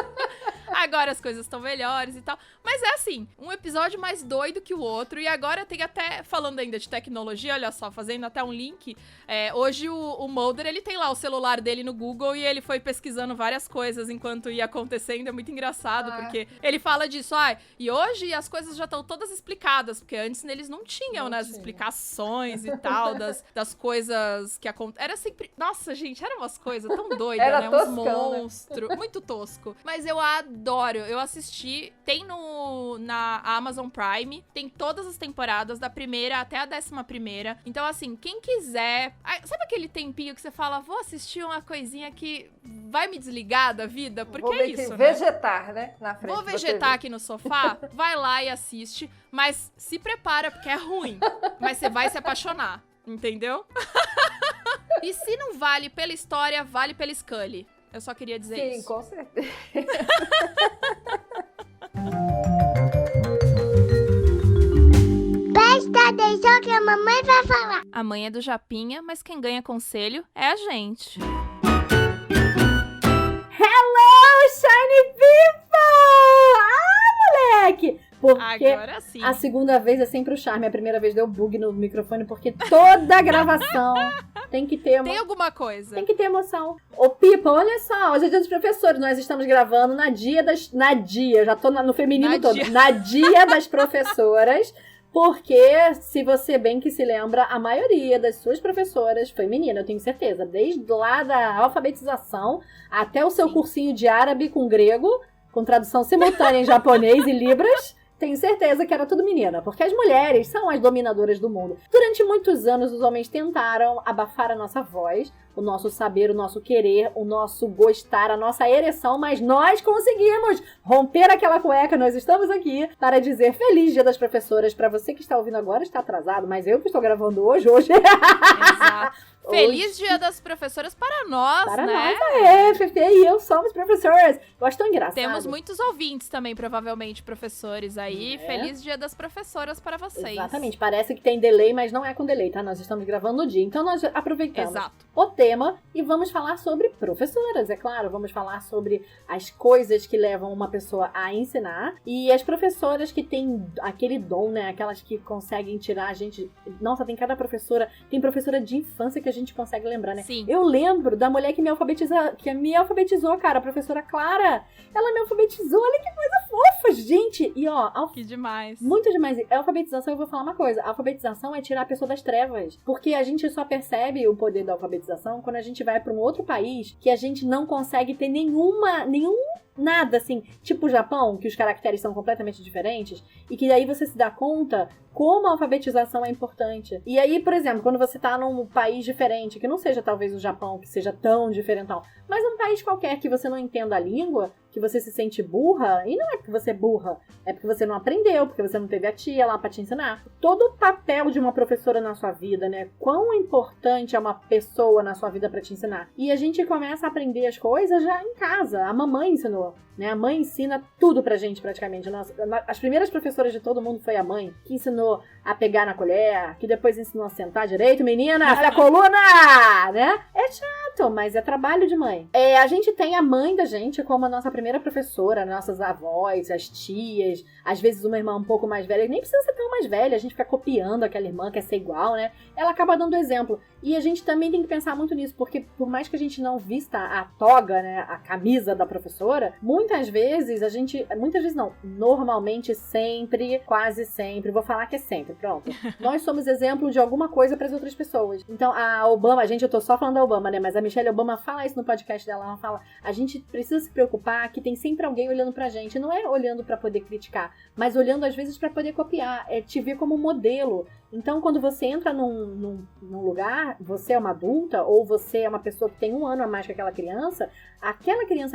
Agora as coisas estão melhores e tal. Mas é assim, um episódio mais doido que o outro. E agora tem até, falando ainda de tecnologia, olha só, fazendo até um link. Hoje o Mulder, ele tem lá o celular dele no Google e ele foi pesquisando várias coisas enquanto ia acontecendo. É muito engraçado, porque ele fala disso. E hoje as coisas já estão todas explicadas, porque antes eles não tinham, né, as explicações e tal, das coisas que acontecem. Era sempre... Nossa, gente, eram umas coisas tão doidas, era né? toscão, Uns monstros. Muito tosco. Mas eu adoro. Eu assisti. Tem na Amazon Prime. Tem todas as temporadas, da primeira até a 11ª. Então, assim, quem quiser... Sabe aquele tempinho que você fala, vou assistir uma coisinha que vai me desligar da vida? Porque vou é isso, né? vegetar, né? Na frente Vou vegetar aqui no sofá? Vai lá e assiste. Mas se prepara, porque é ruim. Mas você vai se apaixonar. Entendeu? E se não vale pela história, vale pela Scully. Eu só queria dizer isso. Sim, com certeza. Presta atenção que a mamãe vai falar. A mãe é do Japinha, mas quem ganha conselho é a gente. Hello, Shiny People! Moleque! Porque agora sim. A segunda vez é sempre o charme. A primeira vez deu bug no microfone, porque toda gravação tem que ter Tem alguma coisa. Tem que ter emoção. Ô, Pipa, olha só, hoje é dia dos professores. Nós estamos gravando na dia, já tô no feminino todo. Na dia das professoras. Porque, se você bem que se lembra, a maioria das suas professoras foi menina, eu tenho certeza. Desde lá da alfabetização até o seu cursinho de árabe com grego, com tradução simultânea em japonês e libras, tenho certeza que era tudo menina. Porque as mulheres são as dominadoras do mundo. Durante muitos anos, os homens tentaram abafar a nossa voz, o nosso saber, o nosso querer, o nosso gostar, a nossa ereção, mas nós conseguimos romper aquela cueca. Nós estamos aqui para dizer feliz Dia das Professoras. Para você que está ouvindo agora, está atrasado, mas eu que estou gravando hoje. Exato. Feliz Dia das Professoras para nós, para né? Nós, Fefe e eu somos professoras. Eu acho tão engraçado. Temos muitos ouvintes também, provavelmente, professores aí. Feliz Dia das Professoras para vocês. Exatamente. Parece que tem delay, mas não é com delay, tá? Nós estamos gravando no dia. Então, nós aproveitamos o tema e vamos falar sobre professoras, é claro. Vamos falar sobre as coisas que levam uma pessoa a ensinar e as professoras que têm aquele dom, né? Aquelas que conseguem tirar a gente... Nossa, tem cada professora... Tem professora de infância que a gente consegue lembrar, né? Sim. Eu lembro da mulher que me alfabetizou, cara, a professora Clara. Ela me alfabetizou, olha que coisa fofa, gente. E ó, que demais. Muito demais. A alfabetização, eu vou falar uma coisa. A alfabetização é tirar a pessoa das trevas. Porque a gente só percebe o poder da alfabetização quando a gente vai pra um outro país que a gente não consegue ter nada, assim, tipo o Japão, que os caracteres são completamente diferentes, e que daí você se dá conta como a alfabetização é importante. E aí, por exemplo, quando você tá num país diferente, que não seja talvez o Japão, que seja tão diferentão, mas um país qualquer que você não entenda a língua, que você se sente burra, e não é porque você é burra, é porque você não aprendeu, porque você não teve a tia lá pra te ensinar. Todo o papel de uma professora na sua vida, né? Quão importante é uma pessoa na sua vida pra te ensinar. E a gente começa a aprender as coisas já em casa. A mamãe ensinou, né? A mãe ensina tudo pra gente, praticamente. As primeiras professoras de todo mundo foi a mãe, que ensinou a pegar na colher, que depois ensinou a sentar direito, menina, olha a coluna, né? É chato, mas é trabalho de mãe. A gente tem a mãe da gente como a nossa primeira professora, nossas avós, as tias, às vezes uma irmã um pouco mais velha, nem precisa ser tão mais velha, a gente fica copiando aquela irmã, quer ser igual, né? Ela acaba dando exemplo. E a gente também tem que pensar muito nisso, porque por mais que a gente não vista a toga, né, a camisa da professora, muitas vezes não, normalmente sempre, quase sempre, vou falar que é sempre, pronto. Nós somos exemplo de alguma coisa para as outras pessoas. Então, a Obama, eu tô só falando da Obama, né, mas a Michelle Obama fala isso no podcast dela, ela fala, a gente precisa se preocupar que tem sempre alguém olhando pra gente, não é olhando pra poder criticar, mas olhando às vezes pra poder copiar, é te ver como modelo. Então, quando você entra num lugar, você é uma adulta, ou você é uma pessoa que tem 1 ano a mais que aquela criança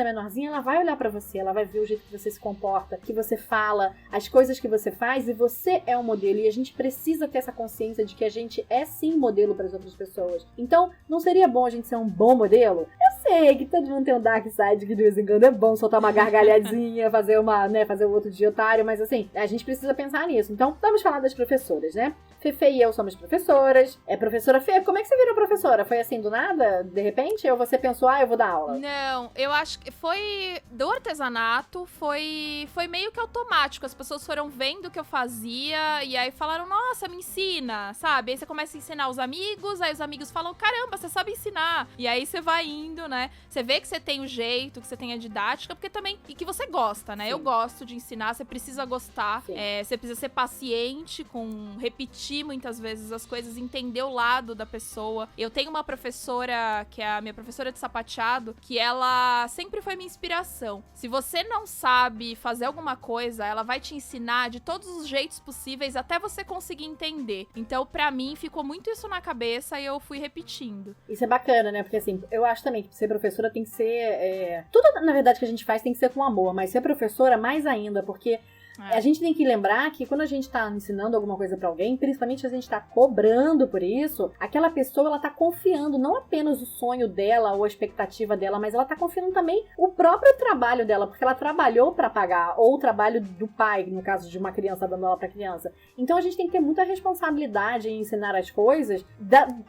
menorzinha, ela vai olhar pra você, ela vai ver o jeito que você se comporta, que você fala, as coisas que você faz, e você é um modelo, e a gente precisa ter essa consciência de que a gente é sim modelo para as outras pessoas. Então, não seria bom a gente ser um bom modelo? Eu sei que todo mundo tem um dark side que de vez em quando é bom soltar uma gargalhadinha, fazer o outro dia otário, mas assim, a gente precisa pensar nisso. Então, vamos falar das professoras, né? Fefe e eu somos professoras. Professora Fê, como é que você virou professora? Foi assim do nada, de repente? Ou você pensou, eu vou dar aula? Não, eu acho que foi do artesanato, foi meio que automático. As pessoas foram vendo o que eu fazia e aí falaram, nossa, me ensina, sabe? Aí você começa a ensinar os amigos, aí os amigos falam, caramba, você sabe ensinar. E aí você vai indo, né? Você vê que você tem o jeito, que você tem a didática, porque também, e que você gosta, né? Sim. Eu gosto de ensinar, você precisa gostar, você precisa ser paciente com repetir muitas vezes as coisas, entender o lado da pessoa. Eu tenho uma professora, que é a minha professora de sapateado, que ela sempre foi minha inspiração. Se você não sabe fazer alguma coisa, ela vai te ensinar de todos os jeitos possíveis até você conseguir entender. Então, pra mim, ficou muito isso na cabeça e eu fui repetindo. Isso é bacana, né? Porque, assim, eu acho também que ser professora tem que ser... Tudo, na verdade, que a gente faz tem que ser com amor, mas ser professora mais ainda, porque... A gente tem que lembrar que quando a gente tá ensinando alguma coisa pra alguém, principalmente se a gente tá cobrando por isso, aquela pessoa, ela tá confiando não apenas o sonho dela ou a expectativa dela, mas ela tá confiando também o próprio trabalho dela, porque ela trabalhou pra pagar, ou o trabalho do pai, no caso de uma criança dando aula pra criança. Então a gente tem que ter muita responsabilidade em ensinar as coisas,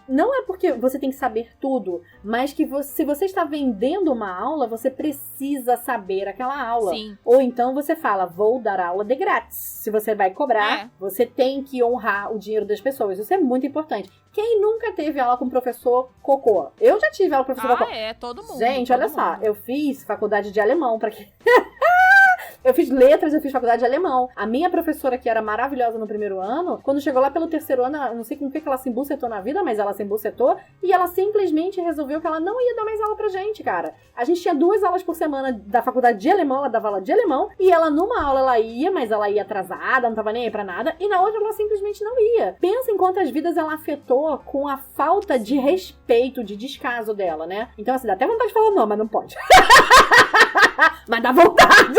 não é porque você tem que saber tudo, mas que se você está vendendo uma aula, você precisa saber aquela aula. Sim. Ou então você fala, vou dar aula de grátis. Se você vai cobrar, você tem que honrar o dinheiro das pessoas. Isso é muito importante. Quem nunca teve aula com professor cocô? Eu já tive aula com professor cocô. Todo mundo. Gente, olha só. Eu fiz faculdade de alemão pra quê? Eu fiz letras, eu fiz faculdade de alemão. A minha professora, que era maravilhosa no primeiro ano, quando chegou lá pelo terceiro ano, eu não sei com o que ela se embucetou na vida, mas ela se embucetou, e ela simplesmente resolveu que ela não ia dar mais aula pra gente, cara. A gente tinha 2 aulas por semana da faculdade de alemão, ela dava aula de alemão, e ela numa aula ela ia, mas ela ia atrasada, não tava nem aí pra nada, e na outra ela simplesmente não ia. Pensa em quantas vidas ela afetou com a falta de respeito, de descaso dela, né? Então assim, dá até vontade de falar não, mas não pode. Mas dá vontade!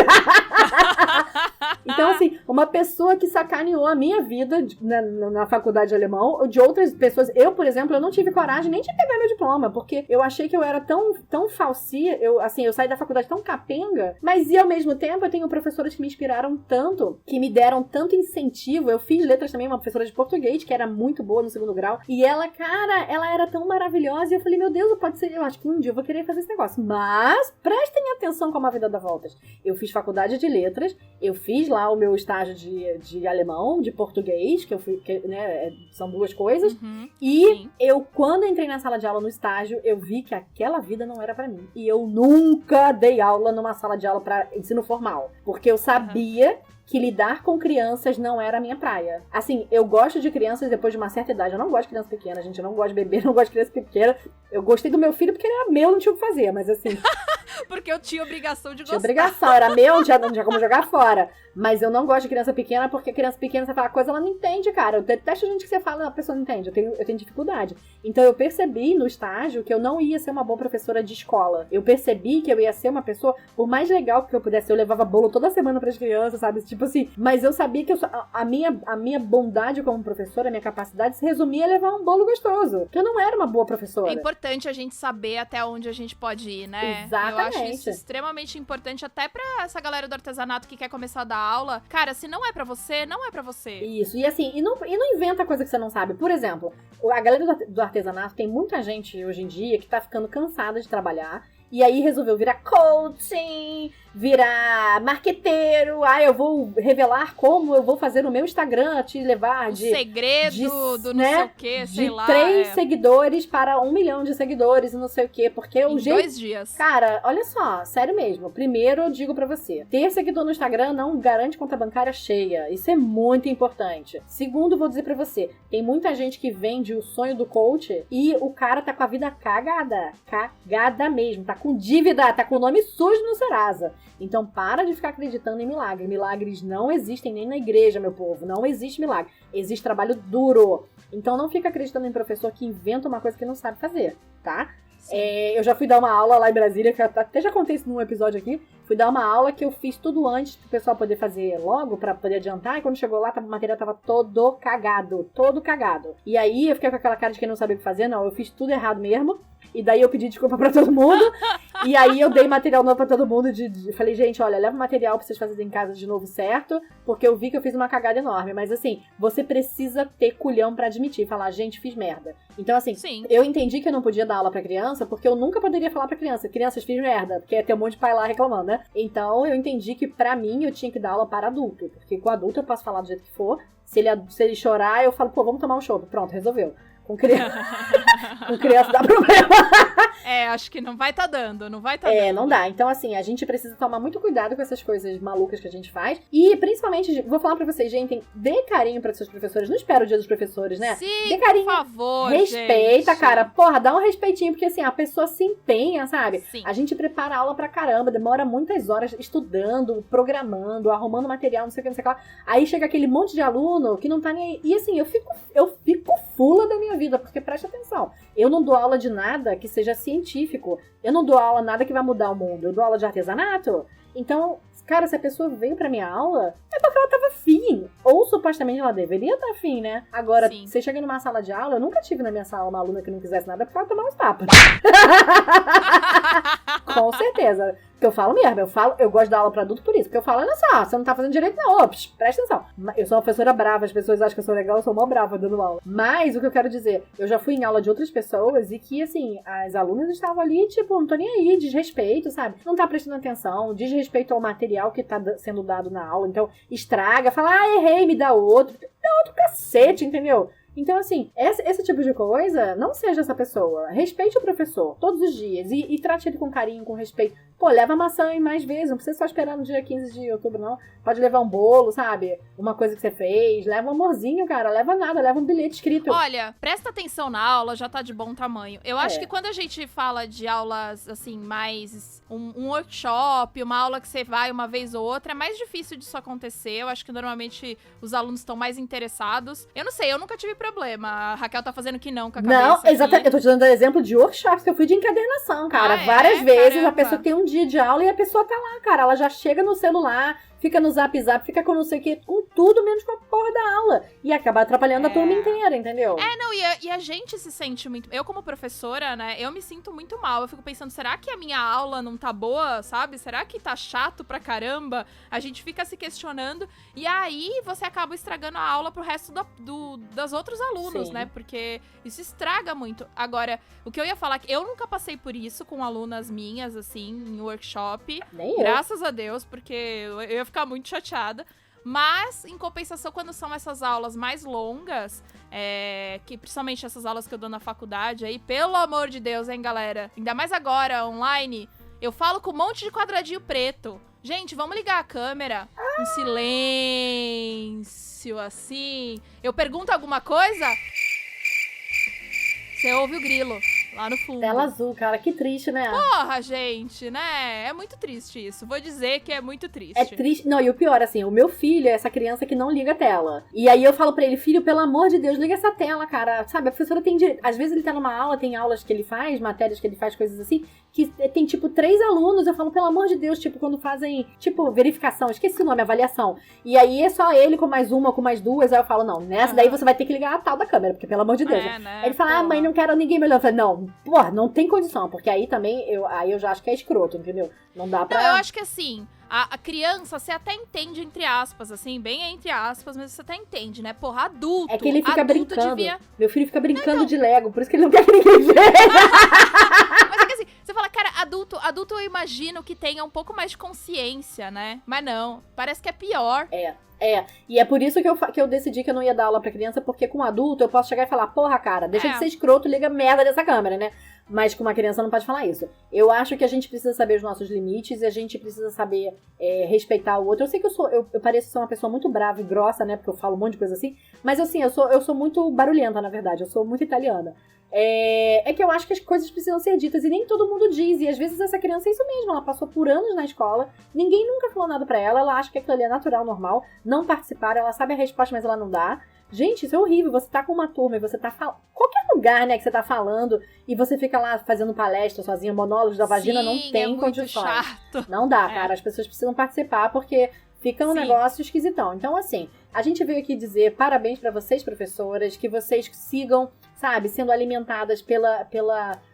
Então, assim, uma pessoa que sacaneou a minha vida na faculdade de alemão, ou de outras pessoas. Eu, por exemplo, eu não tive coragem nem de pegar meu diploma, porque eu achei que eu era tão falsia, eu saí da faculdade tão capenga, mas e ao mesmo tempo eu tenho professoras que me inspiraram tanto, que me deram tanto incentivo. Eu fiz letras também, uma professora de português, que era muito boa no 2º grau, e ela, cara, ela era tão maravilhosa, e eu falei, meu Deus, pode ser, eu acho que um dia eu vou querer fazer esse negócio. Mas, prestem atenção como a vida dá voltas. Eu fiz faculdade de letras, eu fiz lá o meu estágio de alemão, de português, que eu fui, né, são 2 coisas, e eu, quando entrei na sala de aula no estágio, eu vi que aquela vida não era pra mim. E eu nunca dei aula numa sala de aula pra ensino formal, porque eu sabia que lidar com crianças não era a minha praia. Assim, eu gosto de crianças depois de uma certa idade. Eu não gosto de criança pequena, gente. Eu não gosto de bebê, não gosto de criança pequena. Eu gostei do meu filho porque ele era meu, não tinha o que fazer. Mas assim... Porque eu tinha obrigação de gostar. Tinha obrigação, era meu, não tinha como jogar fora. Mas eu não gosto de criança pequena, porque criança pequena, você fala coisa, ela não entende, cara. Eu detesto gente que você fala, a pessoa não entende. Eu tenho dificuldade. Então eu percebi no estágio que eu não ia ser uma boa professora de escola. Eu percebi que eu ia ser uma pessoa, por mais legal que eu pudesse, eu levava bolo toda semana pras crianças, sabe? Tipo assim, mas eu sabia que a minha bondade como professora, a minha capacidade se resumia a levar um bolo gostoso. Que eu não era uma boa professora. É importante a gente saber até onde a gente pode ir, né? Exatamente. Eu acho isso extremamente importante, até pra essa galera do artesanato que quer começar a dar aula. Cara, se não é pra você, não é pra você. Isso, e assim, e não inventa coisa que você não sabe. Por exemplo, a galera do artesanato, tem muita gente hoje em dia que tá ficando cansada de trabalhar E aí resolveu virar coaching, virar marqueteiro. Eu vou revelar como eu vou fazer no meu Instagram, te levar O segredo do não sei o que, sei lá. De 3 seguidores para 1 milhão de seguidores e não sei o que, porque o jeito... 2 dias. Cara, olha só, sério mesmo. Primeiro, eu digo pra você, ter seguidor no Instagram não garante conta bancária cheia. Isso é muito importante. Segundo, vou dizer pra você, tem muita gente que vende o sonho do coach e o cara tá com a vida cagada. Cagada mesmo. Tá com dívida, tá com o nome sujo no Serasa. Então, para de ficar acreditando em milagre. Milagres não existem nem na igreja, meu povo. Não existe milagre. Existe trabalho duro. Então, não fica acreditando em professor que inventa uma coisa que não sabe fazer, tá? Eu já fui dar uma aula lá em Brasília, que eu até já contei isso num episódio aqui. Fui dar uma aula que eu fiz tudo antes pro pessoal poder fazer logo, pra poder adiantar. E quando chegou lá, o material tava todo cagado. E aí, eu fiquei com aquela cara de quem não sabia o que fazer. Não, eu fiz tudo errado mesmo. E daí eu pedi desculpa pra todo mundo. E aí eu dei material novo pra todo mundo. Falei, gente, olha, leva o material pra vocês fazerem em casa de novo certo. Porque eu vi que eu fiz uma cagada enorme. Mas assim, você precisa ter culhão pra admitir. Falar, gente, fiz merda. Então assim, Sim. Eu entendi que eu não podia dar aula pra criança. Porque eu nunca poderia falar pra criança, crianças, fiz merda. Porque ia ter um monte de pai lá reclamando, né? Então eu entendi que pra mim eu tinha que dar aula para adulto. Porque com adulto eu posso falar do jeito que for. Se ele chorar, eu falo, pô, vamos tomar um chopp. Pronto, resolveu. Com criança dá problema. Acho que não vai tá dando, não não dá. Então, assim, a gente precisa tomar muito cuidado com essas coisas malucas que a gente faz. E, principalmente, vou falar pra vocês, gente, dê carinho para seus professores. Não espera o dia dos professores, né? Sim, dê carinho. por favor, respeita, gente. cara. Porra, dá um respeitinho, porque, assim, a pessoa se empenha, sabe? Sim. A gente prepara aula pra caramba, demora muitas horas estudando, programando, arrumando material, não sei o que, não sei o que lá. Aí chega aquele monte de aluno que não tá nem aí. E, assim, eu fico fula da minha vida, porque presta atenção, eu não dou aula de nada que seja científico, eu não dou aula nada que vai mudar o mundo, eu dou aula de artesanato. Então, cara, se a pessoa veio pra minha aula, é porque ela tava afim, ou supostamente ela deveria estar afim, né? Agora, Sim. você chega numa sala de aula, eu nunca tive na minha sala uma aluna que não quisesse nada porque ela tomava uns tapas. Com certeza. Porque eu falo mesmo, eu gosto de dar aula pra adulto por isso. Porque eu falo, olha só, você não tá fazendo direito não, ops, presta atenção. Eu sou uma professora brava, as pessoas acham que eu sou legal, eu sou mó brava dando aula. Mas o que eu quero dizer, eu já fui em aula de outras pessoas e que, assim, as alunas estavam ali, tipo, não tô nem aí, desrespeito, sabe? Não tá prestando atenção, desrespeito ao material que tá sendo dado na aula. Então, estraga, fala, errei, me dá outro cacete, entendeu? Então, assim, esse tipo de coisa, não seja essa pessoa. Respeite o professor todos os dias e trate ele com carinho, com respeito. Pô, leva a maçã aí mais vezes, não precisa só esperar no dia 15 de outubro, não. Pode levar um bolo, sabe? Uma coisa que você fez. Leva um amorzinho, cara. Leva nada, leva um bilhete escrito. Olha, presta atenção na aula, já tá de bom tamanho. Eu acho que quando a gente fala de aulas, assim, mais um workshop, uma aula que você vai uma vez ou outra, é mais difícil disso acontecer. Eu acho que normalmente os alunos estão mais interessados. Eu não sei, eu nunca tive problema. A Raquel tá fazendo que não com a cabeça. Não, exatamente. Eu tô te dando exemplo de workshops que eu fui de encadernação, cara. Várias vezes a pessoa tem um dia de aula e a pessoa tá lá, cara. Ela já chega no celular, fica no zap, fica com não sei o que, com tudo menos com a porra da aula. E acaba atrapalhando a turma inteira, entendeu? Não, e a gente se sente muito... Eu, como professora, né, eu me sinto muito mal. Eu fico pensando, será que a minha aula não tá boa, sabe? Será que tá chato pra caramba? A gente fica se questionando. E aí, você acaba estragando a aula pro resto das outros alunos, Sim. né? Porque isso estraga muito. Agora, o que eu ia falar é que eu nunca passei por isso com alunas minhas, assim, em workshop. Nem eu. Graças a Deus, porque eu ia ficar muito chateada. Mas, em compensação, quando são essas aulas mais longas, que principalmente essas aulas que eu dou na faculdade aí, pelo amor de Deus, hein, galera? Ainda mais agora, online, eu falo com um monte de quadradinho preto. Gente, vamos ligar a câmera. Um silêncio, assim. Eu pergunto alguma coisa, você ouve o grilo lá no fundo. Tela azul, cara, que triste, né? Porra, gente, né? É muito triste isso. Vou dizer que é muito triste. É triste. Não, e o pior, assim, o meu filho é essa criança que não liga a tela. E aí eu falo pra ele, filho, pelo amor de Deus, liga essa tela, cara. Sabe, a professora tem direito. Às vezes ele tá numa aula, tem aulas que ele faz, matérias que ele faz, coisas assim, que tem, tipo, 3 alunos. Eu falo, pelo amor de Deus, tipo, quando fazem, tipo, verificação, esqueci o nome, avaliação. E aí é só ele com mais uma, com mais 2. Aí eu falo, não, nessa daí você vai ter que ligar a tal da câmera, porque pelo amor de Deus. Né? Aí ele fala, mãe, não quero ninguém melhor. Eu falo, não, porra, não tem condição, porque aí também, eu já acho que é escroto, entendeu? Não dá pra... Não, eu acho que assim, a criança, você até entende, entre aspas, assim, bem entre aspas, mas você até entende, né? Porra, adulto. É que ele fica brincando. Devia... Meu filho fica brincando de Lego, por isso que ele não quer que ninguém veja. Mas é que assim, você fala, cara, adulto adulto eu imagino que tenha um pouco mais de consciência, né? Mas não, parece que é pior. E é por isso que eu decidi que eu não ia dar aula pra criança, porque com adulto eu posso chegar e falar, porra, cara, deixa de ser escroto, liga a merda dessa câmera, né? Mas com uma criança não pode falar isso. Eu acho que a gente precisa saber os nossos limites e a gente precisa saber respeitar o outro. Eu sei que eu pareço ser uma pessoa muito brava e grossa, né? Porque eu falo um monte de coisa assim. Mas assim, eu sou muito barulhenta, na verdade. Eu sou muito italiana. É que eu acho que as coisas precisam ser ditas e nem todo mundo diz. E às vezes essa criança é isso mesmo. Ela passou por anos na escola, ninguém nunca falou nada pra ela. Ela acha que aquilo ali é natural, normal. Não participar, ela sabe a resposta, mas ela não dá. Gente, isso é horrível. Você tá com uma turma e você tá falando. Qualquer lugar, né, que você tá falando e você fica lá fazendo palestra sozinha, monólogos da vagina, não tem condições. Chato. Não dá, cara. As pessoas precisam participar porque fica um negócio esquisitão. Então, assim, a gente veio aqui dizer parabéns pra vocês, professoras, que vocês sigam, sabe, sendo alimentadas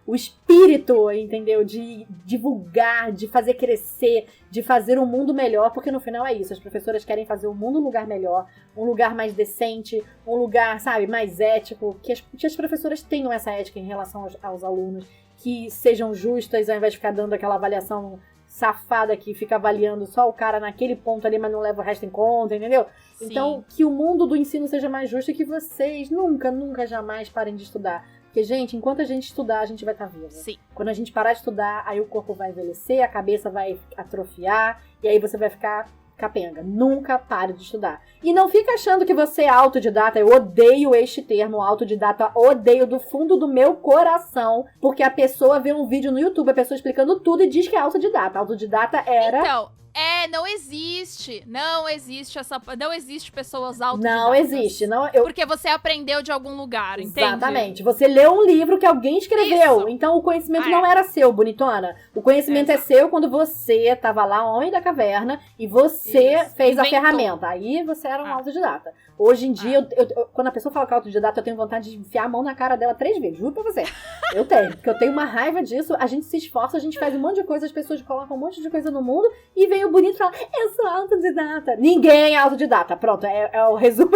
o espírito, entendeu? De divulgar, de fazer crescer, de fazer um mundo melhor, porque no final é isso. As professoras querem fazer o mundo um lugar melhor, um lugar mais decente, um lugar, sabe, mais ético, que as professoras tenham essa ética em relação aos alunos, que sejam justas, ao invés de ficar dando aquela avaliação safada que fica avaliando só o cara naquele ponto ali, mas não leva o resto em conta, entendeu? Sim. Então, que o mundo do ensino seja mais justo e que vocês nunca, jamais parem de estudar. Porque, gente, enquanto a gente estudar, a gente vai estar viva. Sim. Quando a gente parar de estudar, aí o corpo vai envelhecer, a cabeça vai atrofiar, e aí você vai ficar capenga. Nunca pare de estudar. E não fica achando que você é autodidata. Eu odeio este termo, autodidata. Odeio do fundo do meu coração. Porque a pessoa vê um vídeo no YouTube, a pessoa explicando tudo e diz que é autodidata. Autodidata era... Então, não existe. Não existe pessoas autodidatas. Não existe. Porque você aprendeu de algum lugar, entende? Exatamente. Você leu um livro que alguém escreveu. Isso. Então o conhecimento não era seu, bonitona. O conhecimento é seu quando você tava lá, homem da caverna, e você fez a ferramenta. Aí você era um autodidata. Hoje em dia, quando a pessoa fala que é autodidata, eu tenho vontade de enfiar a mão na cara dela 3 vezes. Juro pra você. Eu tenho. Porque eu tenho uma raiva disso. A gente se esforça, a gente faz um monte de coisa, as pessoas colocam um monte de coisa no mundo e vem o bonito e fala, eu sou autodidata. Ninguém é autodidata. Pronto, é o resumo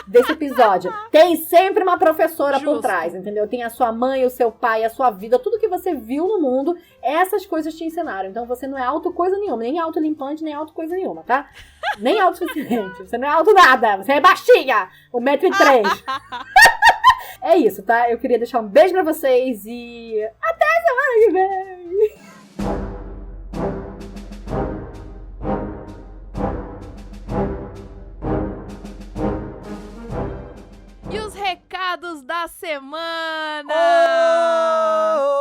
desse episódio. Tem sempre uma professora por trás, entendeu? Tem a sua mãe, o seu pai, a sua vida, tudo que você viu no mundo, essas coisas te ensinaram. Então você não é auto coisa nenhuma, nem autolimpante, nem auto coisa nenhuma, tá? Nem autossuficiente. Você não é auto nada, você é baixinha, 1,3 m. É isso, tá? Eu queria deixar um beijo pra vocês e até semana que vem! Recados da semana!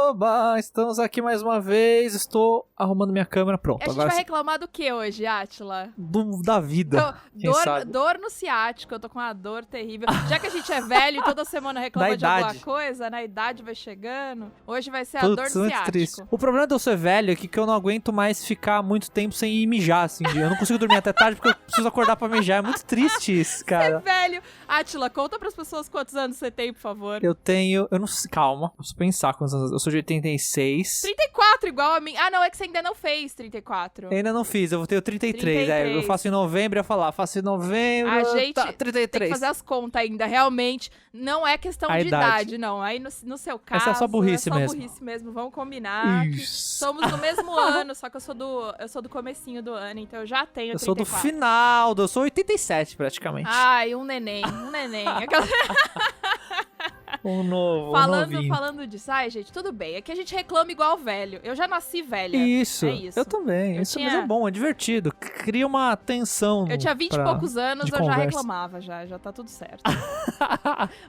Oba! Estamos aqui mais uma vez. Estou arrumando minha câmera. Pronto. A gente vai reclamar do que hoje, Átila? Da vida. Dor no ciático. Eu tô com uma dor terrível. Já que a gente é velho e toda semana reclama de alguma coisa, né? A idade vai chegando. Hoje vai ser a dor do ciático. Triste. O problema de eu ser velho é que eu não aguento mais ficar muito tempo sem ir mijar, assim. Eu não consigo dormir até tarde porque eu preciso acordar pra mijar. É muito triste isso, cara. Você é velho. Átila, conta pras pessoas quantos anos você tem, por favor. Eu não sei, calma, eu preciso pensar quantos anos. Eu sou de 86. 34, igual a mim. Ah, não, é que você ainda não fez 34. Eu ainda não fiz, eu vou ter 33. Eu faço em novembro, eu ia falar, faço em novembro. A gente 33. tem que fazer as contas ainda, realmente. Não é questão de idade, não. Aí no seu caso, essa é só burrice mesmo. Burrice mesmo. Vamos combinar que somos do mesmo ano, só que eu sou do comecinho do ano, então eu já tenho 34. Eu sou do final, eu sou 87 praticamente. Ai, um neném. Um novinho. Falando disso, ai, gente, tudo bem. É que a gente reclama igual velho. Eu já nasci velha. Isso. É isso. Eu também. Mas é bom, é divertido. Cria uma tensão. Eu tinha 20 e poucos anos, eu já reclamava, já tá tudo certo.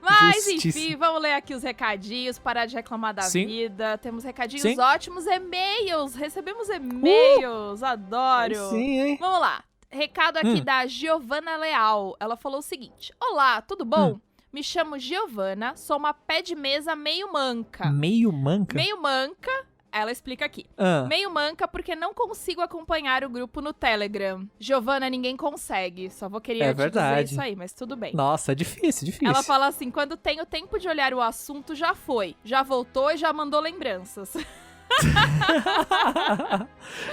Mas, enfim, vamos ler aqui os recadinhos, parar de reclamar da vida. Temos recadinhos ótimos, e-mails. Recebemos e-mails, adoro. Sim, hein? Vamos lá. Recado aqui da Giovana Leal. Ela falou o seguinte: olá, tudo bom? Me chamo Giovana, sou uma pé de mesa meio manca. Meio manca? Meio manca, ela explica aqui. Meio manca porque não consigo acompanhar o grupo no Telegram. Giovana, ninguém consegue. Só vou querer dizer isso aí, mas tudo bem. Nossa, é difícil. Ela fala assim, quando tenho tempo de olhar o assunto, já foi. Já voltou e já mandou lembranças.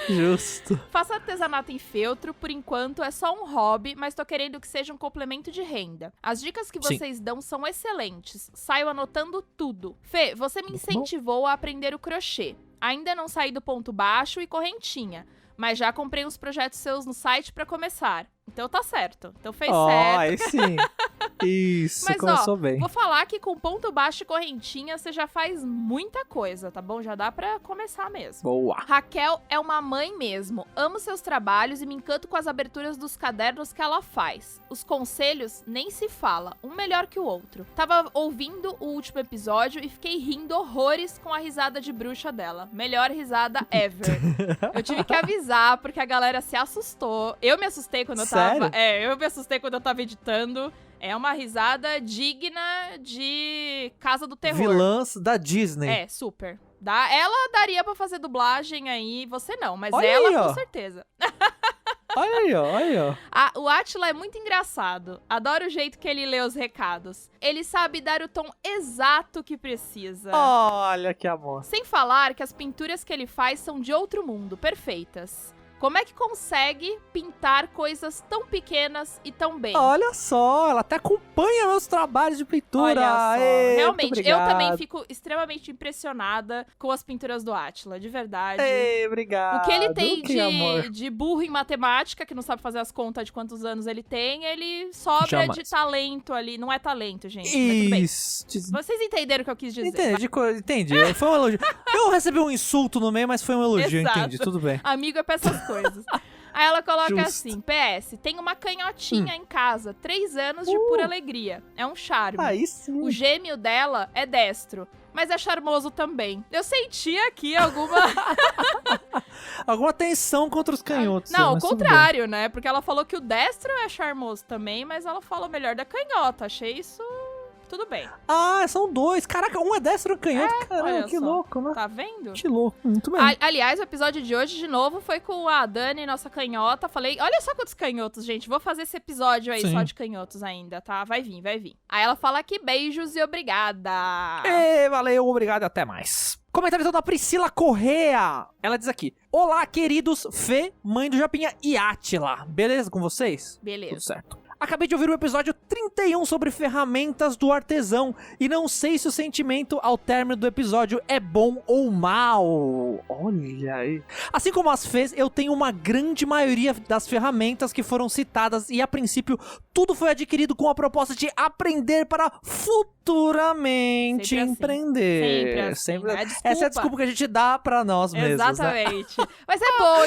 Justo. Faço artesanato em feltro, por enquanto é só um hobby, mas tô querendo que seja um complemento de renda. As dicas que vocês dão são excelentes, saio anotando tudo. Fê, você me incentivou a aprender o crochê. Ainda não saí do ponto baixo e correntinha, mas já comprei uns projetos seus no site pra começar. Então tá certo. Então fez certo. Aí sim. Isso, Mas, começou bem. Vou falar que com ponto baixo e correntinha você já faz muita coisa, tá bom? Já dá pra começar mesmo. Boa. Raquel é uma mãe mesmo. Amo seus trabalhos e me encanto com as aberturas dos cadernos que ela faz. Os conselhos nem se fala, um melhor que o outro. Tava ouvindo o último episódio e fiquei rindo horrores com a risada de bruxa dela. Melhor risada ever. Eu tive que avisar porque a galera se assustou. Eu me assustei quando eu tava... Sério? eu me assustei quando eu tava editando. É uma risada digna de Casa do Terror. Vilãs da Disney. É, super. Ela daria pra fazer dublagem aí, você não, mas Olha ela aí, ó. com certeza. Olha aí, ó, olha aí, ó. O Átila é muito engraçado. Adoro o jeito que ele lê os recados. Ele sabe dar o tom exato que precisa. Olha que amor. Sem falar que as pinturas que ele faz são de outro mundo, perfeitas. Como é que consegue pintar coisas tão pequenas e tão bem? Olha só, ela até acompanha meus trabalhos de pintura. Olha só, Ei, realmente, muito eu obrigado. também fico extremamente impressionada com as pinturas do Átila, de verdade. Ei, obrigado. O que ele tem Que amor. de burro em matemática, que não sabe fazer as contas de quantos anos ele tem, ele sobra Jamais. de talento ali. Não é talento, gente. Mas tudo bem. Isso. Vocês entenderam o que eu quis dizer. Entendi. Foi um elogio. Eu recebi um insulto no meio, mas foi um elogio, Exato. entendi. Tudo bem. Amigo é pra essas coisas. Aí ela coloca Justo. assim, PS, tem uma canhotinha em casa, 3 anos de pura alegria. É um charme. Aí sim. O gêmeo dela é destro, mas é charmoso também. Eu senti aqui alguma... Alguma tensão contra os canhotos. Não, ao mas tudo contrário, né? Porque ela falou que o destro é charmoso também, mas ela falou melhor da canhota. Achei isso... Tudo bem. bem. Ah, são dois. Caraca, um é destro e o canhoto. Caramba, olha que só. louco, né? Tá vendo? Que louco. Muito bem. Aliás, o episódio de hoje, de novo, foi com a Dani, nossa canhota. Falei, olha só quantos canhotos, gente. Vou fazer esse episódio aí Sim. só de canhotos ainda, tá? Vai vir, vai vir. Aí ela fala aqui, beijos e obrigada. Valeu, obrigado e até mais. Comentário então da Priscila Correa. Ela diz aqui: olá, queridos Fê, mãe do Japinha e Átila. Beleza com vocês? Tudo Beleza. certo. Acabei de ouvir o episódio 31 sobre ferramentas do artesão e não sei se o sentimento ao término do episódio é bom ou mal. Olha aí. Assim como as Fês, eu tenho uma grande maioria das ferramentas que foram citadas e a princípio tudo foi adquirido com a proposta de aprender para futuramente Sempre assim. empreender. Sempre assim. É desculpa. Essa é a desculpa que a gente dá pra nós mesmos, né? Exatamente. Mas é bom,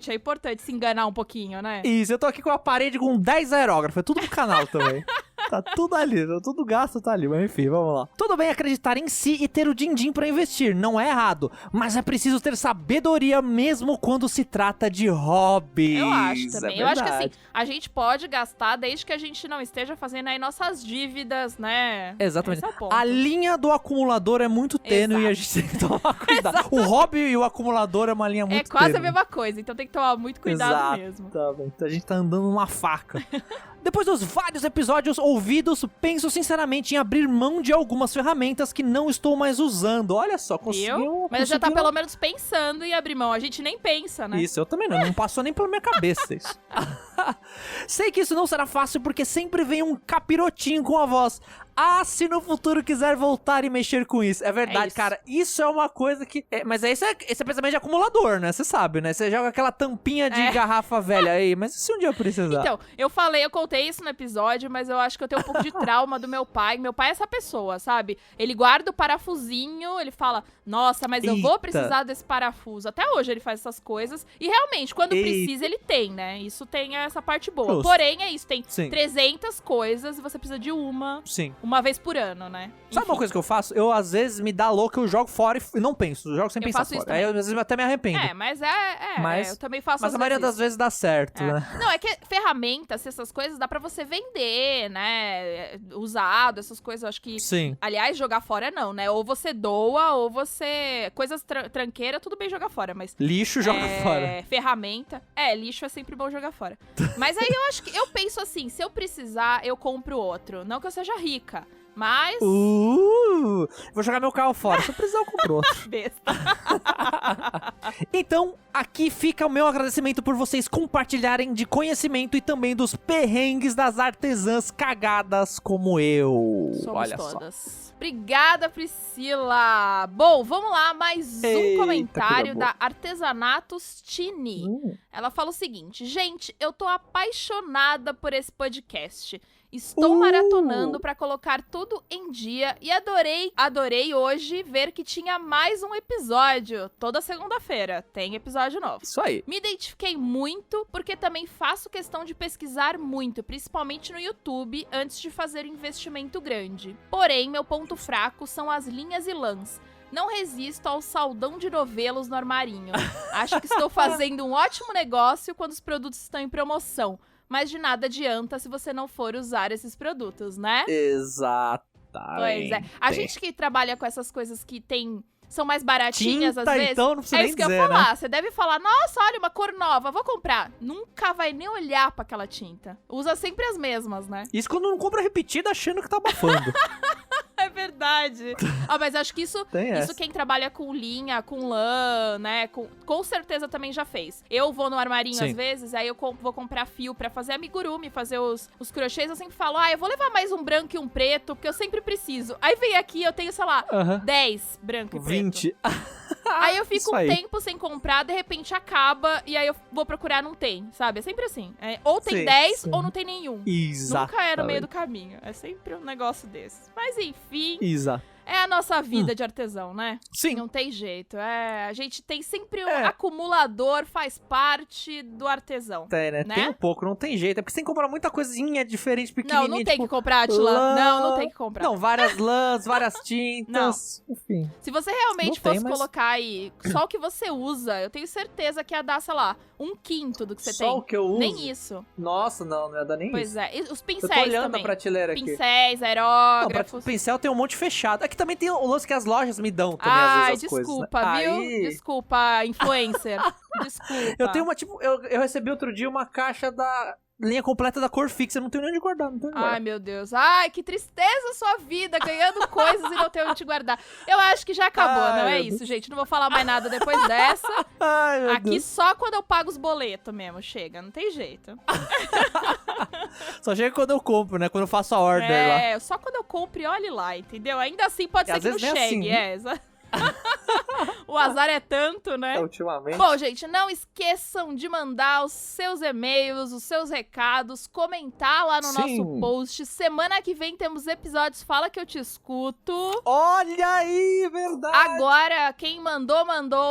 é importante se enganar um pouquinho, né? Isso, eu tô aqui com a parede com 10 aerógrafos, é tudo pro canal também. Tá tudo ali, tudo gasto tá ali, mas enfim, vamos lá. Tudo bem acreditar em si e ter o din-din pra investir, não é errado, mas é preciso ter sabedoria mesmo quando se trata de hobbies. Eu acho também. É Eu acho que assim, verdade. a gente pode gastar desde que a gente não esteja fazendo aí nossas dívidas, né? Exatamente. Esse é o ponto. A linha do acumulador é muito tênue e a gente tem que tomar cuidado. O hobby e o acumulador é uma linha muito É quase tênue. a mesma coisa, então tem que tomar muito cuidado mesmo. Exatamente. A gente tá andando numa faca. Depois dos vários episódios ouvidos, penso sinceramente em abrir mão de algumas ferramentas que não estou mais usando. Olha só, conseguiu. Mas já tá conseguiram- pelo menos pensando em abrir mão. A gente nem pensa, né? Isso, eu também não passou nem pela minha cabeça isso. Sei que isso não será fácil porque sempre vem um capirotinho com a voz. Ah, se no futuro quiser voltar e mexer com isso. É verdade, isso. cara. Isso é uma coisa que... mas esse é pensamento de acumulador, né? Você sabe, né? Você joga aquela tampinha de garrafa velha aí. Mas e se um dia eu precisar? Então, eu contei isso no episódio, mas eu acho que eu tenho um pouco de trauma do meu pai. Meu pai é essa pessoa, sabe? Ele guarda o parafusinho, ele fala, nossa, mas eu vou Eita. precisar desse parafuso. Até hoje ele faz essas coisas. E realmente, quando Eita. precisa, ele tem, né? Isso tem essa parte boa. Justo. Porém, é isso, tem Sim. 300 coisas e você precisa de Sim. uma vez por ano, né? Sabe uma coisa que eu faço? Eu, às vezes, me dá louco, eu jogo fora e não penso. Eu jogo sem Eu pensar faço isso fora. Aí, também. às vezes, eu até me arrependo. Mas Mas- eu também faço Mas às a maioria vezes das vezes dá certo, É. né? Não, é que ferramentas, essas coisas, dá pra você vender, né? Usado, essas coisas, eu acho que... Sim. Aliás, jogar fora não, né? Ou você doa, ou você... Coisas tranqueiras, tudo bem jogar fora, mas... Lixo joga fora. Ferramenta. Lixo é sempre bom jogar fora. Mas aí eu acho que... Eu penso assim, se eu precisar, eu compro outro. Não que eu seja rica, mas... precisando, vou jogar meu carro fora. Se eu precisar, eu compro outro. Besta. Então, aqui fica o meu agradecimento por vocês compartilharem de conhecimento e também dos perrengues das artesãs cagadas como eu. Somos Olha todas. só. Obrigada, Priscila. Bom, vamos lá, mais um Eita, comentário coisa da Artesanatos Tini. Ela fala o seguinte: gente, eu tô apaixonada por esse podcast. Estou maratonando pra colocar tudo em dia e adorei hoje ver que tinha mais um episódio. Toda segunda-feira tem episódio novo. Isso aí. Me identifiquei muito porque também faço questão de pesquisar muito, principalmente no YouTube, antes de fazer um investimento grande. Porém, meu ponto fraco são as linhas e lãs. Não resisto ao saldão de novelos no armarinho. Acho que estou fazendo um ótimo negócio quando os produtos estão em promoção. Mas de nada adianta se você não for usar esses produtos, né? Exatamente. Pois é. A gente que trabalha com essas coisas que são mais baratinhas, Tinta, às vezes. então, não precisa é nem isso que eu dizer, ia falar. né? Você deve falar, nossa, olha, uma cor nova, vou comprar. Nunca vai nem olhar pra aquela tinta. Usa sempre as mesmas, né? Isso quando não compra repetida achando que tá abafando. É verdade. Mas acho que isso quem trabalha com linha, com lã, né, com certeza também já fez. Eu vou no armarinho às vezes, aí eu vou comprar fio pra fazer amigurumi, fazer os crochês, eu sempre falo, eu vou levar mais um branco e um preto, porque eu sempre preciso. Aí vem aqui, eu tenho, sei lá, 10 branco e preto. 20. Aí eu fico um tempo sem comprar, de repente acaba, e aí eu vou procurar, não tem, sabe? É sempre assim. Ou tem 10 ou não tem nenhum. Exato. Nunca é no meio do caminho. É sempre um negócio desses. Mas enfim, Exato. é a nossa vida de artesão, né? Sim. Não tem jeito. A gente tem sempre um acumulador, faz parte do artesão. Tem, né? Tem um pouco, não tem jeito. É porque você tem que comprar muita coisinha diferente, pequenininha. Não tem que comprar, Atila. Não tem que comprar. Não, várias lãs, várias tintas. Não. Enfim. Se você realmente fosse colocar aí só o que você usa, eu tenho certeza que ia dar, sei lá, 1/5 do que você tem. Só o que eu uso? Nem isso. Nossa, não ia dar nem pois isso. Pois é. E os pincéis eu tô olhando também. A prateleira aqui. Pincéis, aerógrafos. Não, pincel tem um monte fechado. Aqui também tem o lance que as lojas me dão também, às vezes, as desculpa, coisas, né? viu? Desculpa, influencer. Desculpa. Eu tenho eu recebi outro dia uma caixa da linha completa da Corfix, eu não tenho nem onde guardar, não tenho onde guardar. Ai, meu Deus. Ai, que tristeza a sua vida, ganhando coisas e não ter onde guardar. Eu acho que já acabou, não é isso, gente? Não vou falar mais nada depois dessa. Ai, meu Aqui Deus. Só quando eu pago os boletos mesmo, chega, não tem jeito. Só chega quando eu compro, né? Quando eu faço a order lá. Só quando eu compro e olhe lá, entendeu? Ainda assim pode ser que não chegue, O azar é tanto, né? Ultimamente. Bom, gente, não esqueçam de mandar os seus e-mails, os seus recados, comentar lá no nosso post. Semana que vem temos episódios Fala Que Eu Te Escuto. Olha aí, verdade! Agora, quem mandou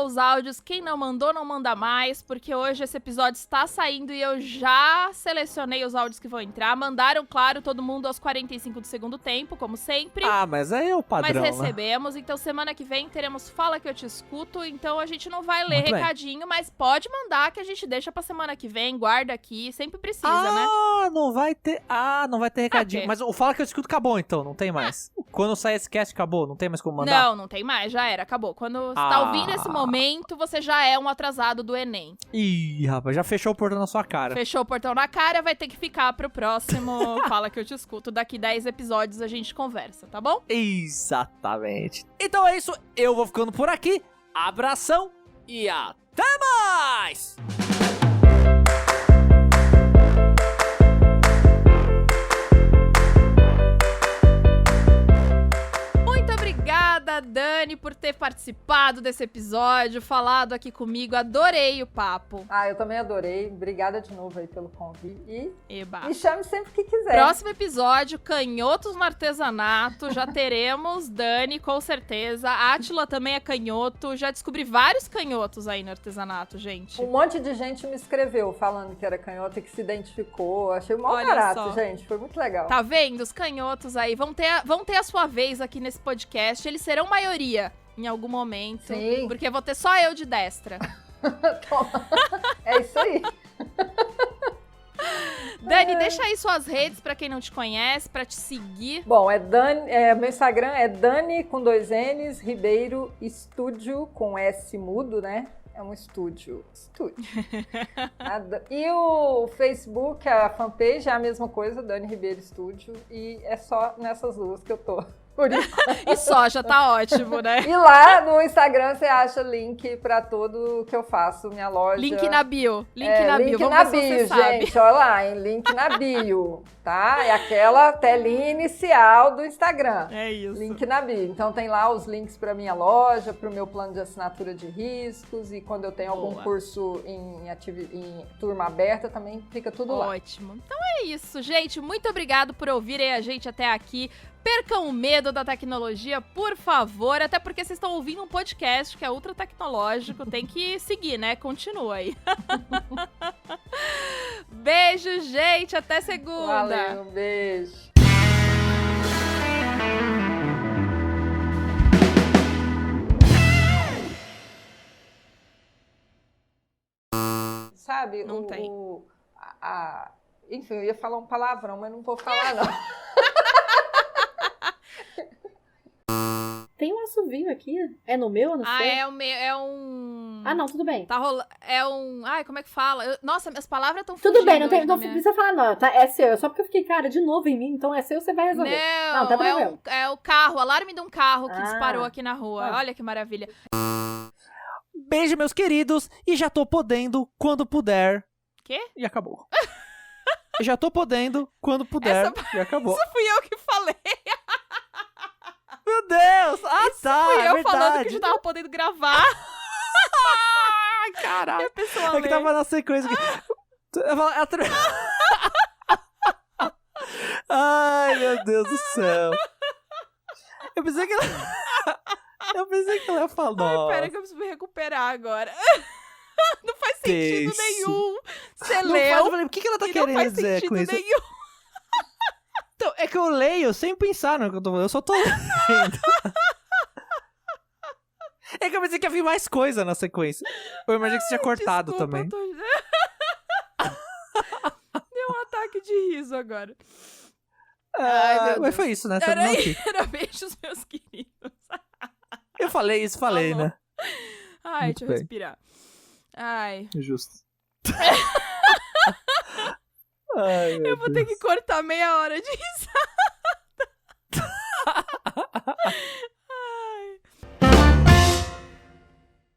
os áudios. Quem não mandou, não manda mais, porque hoje esse episódio está saindo e eu já selecionei os áudios que vão entrar. Mandaram, claro, todo mundo aos 45 do segundo tempo, como sempre. Mas aí é o padrão, mas recebemos, então semana que vem teremos Fala Que Eu Te Escuto, então a gente não vai ler recadinho, mas pode mandar que a gente deixa pra semana que vem, guarda aqui, sempre precisa, né? Não vai ter recadinho, mas o Fala Que Eu Te Escuto acabou então, não tem mais. Quando sair esse cast acabou, não tem mais como mandar? Não tem mais, já era, acabou. Quando você tá ouvindo esse momento, você já é um atrasado do Enem. Ih, rapaz, já fechou o portão na sua cara. Fechou o portão na cara, vai ter que ficar pro próximo Fala Que Eu Te Escuto. Daqui 10 episódios a gente conversa, tá bom? Exatamente. Então é isso, eu vou ficando por aqui. Abração e até mais! Muito obrigada, Dani, por ter participado desse episódio, falado aqui comigo. Adorei o papo. Eu também adorei. Obrigada de novo aí pelo convite. Eba. Me chame sempre que quiser. Próximo episódio, canhotos no artesanato. Já teremos Dani, com certeza. Átila também é canhoto. Já descobri vários canhotos aí no artesanato, gente. Um monte de gente me escreveu falando que era canhoto e que se identificou. Achei o maior Olha barato, só. gente. Foi muito legal. Tá vendo? Os canhotos aí vão ter a sua vez aqui nesse podcast. Eles serão maioria em algum momento. Sim. Porque vou ter só eu de destra. Toma. É isso aí. Dani, deixa aí suas redes pra quem não te conhece, pra te seguir. Bom, meu Instagram é Dani com 2 N's, Ribeiro Estúdio com S mudo, né? É um estúdio. E o Facebook, a fanpage é a mesma coisa, Dani Ribeiro Estúdio. E é só nessas duas que eu tô por enquanto. E soja, tá ótimo, né? E lá no Instagram você acha link pra tudo que eu faço, minha loja. Link na bio. Link na bio. Link Vamos na ver se bio, você sabe. gente. Olha lá, em link na bio, tá? É aquela telinha inicial do Instagram. É isso. Link na bio. Então tem lá os links pra minha loja, pro meu plano de assinatura de riscos e quando eu tenho algum Boa. curso em turma aberta também fica tudo lá. Ótimo. Então é isso, gente. Muito obrigado por ouvirem a gente até aqui. Percam o medo da tecnologia, por favor. Até porque vocês estão ouvindo um podcast que é ultra tecnológico. Tem que seguir, né? Continua aí. Beijo, gente. Até segunda. Valeu, um beijo. Sabe, Não tem. enfim, eu ia falar um palavrão, mas não vou falar, não. Tem um assovio aqui. É no meu? No seu? É um... Ah, não, tudo bem. Tá rolando... É um... Ai, como é que fala? Nossa, minhas palavras estão Tudo bem, não precisa falar não, tá? É seu. Só porque eu fiquei, cara, de novo em mim, então é seu, você vai resolver. Não, tá tranquilo. é o carro, o alarme de um carro que Ah. disparou aqui na rua. Ah. Olha que maravilha. Beijo, meus queridos, e já tô podendo quando puder. Quê? E acabou. Já tô podendo quando puder. E acabou. Isso fui eu que falei. Meu Deus! Ah, tá! Fui eu é falando que a verdade. gente tava podendo gravar. Ai, caralho! E a pessoa É que lê. tava na sequência. Eu falo, Ai, meu Deus do céu. Eu pensei que ela... ia falar. Ai, Nossa. pera que eu preciso me recuperar agora. Não faz sentido Tenso. nenhum. Você Não leu faz, eu falei, o que ela tá e não querendo faz dizer sentido com isso? nenhum. Então, é que eu leio sem pensar no que eu tô falando. Eu só tô lendo. É que eu pensei que ia vir mais coisa na sequência. Eu imaginei que você tinha cortado Desculpa, também. Deu um ataque de riso agora. Ai, meu Mas Deus. foi isso, né? Era, Terminou aqui. era beijos, meus queridos. Eu falei isso, falei, Falou. né? Ai, Muito deixa eu bem. respirar. Ai. Justo. Ai, meu Eu vou ter que cortar meia hora de risada.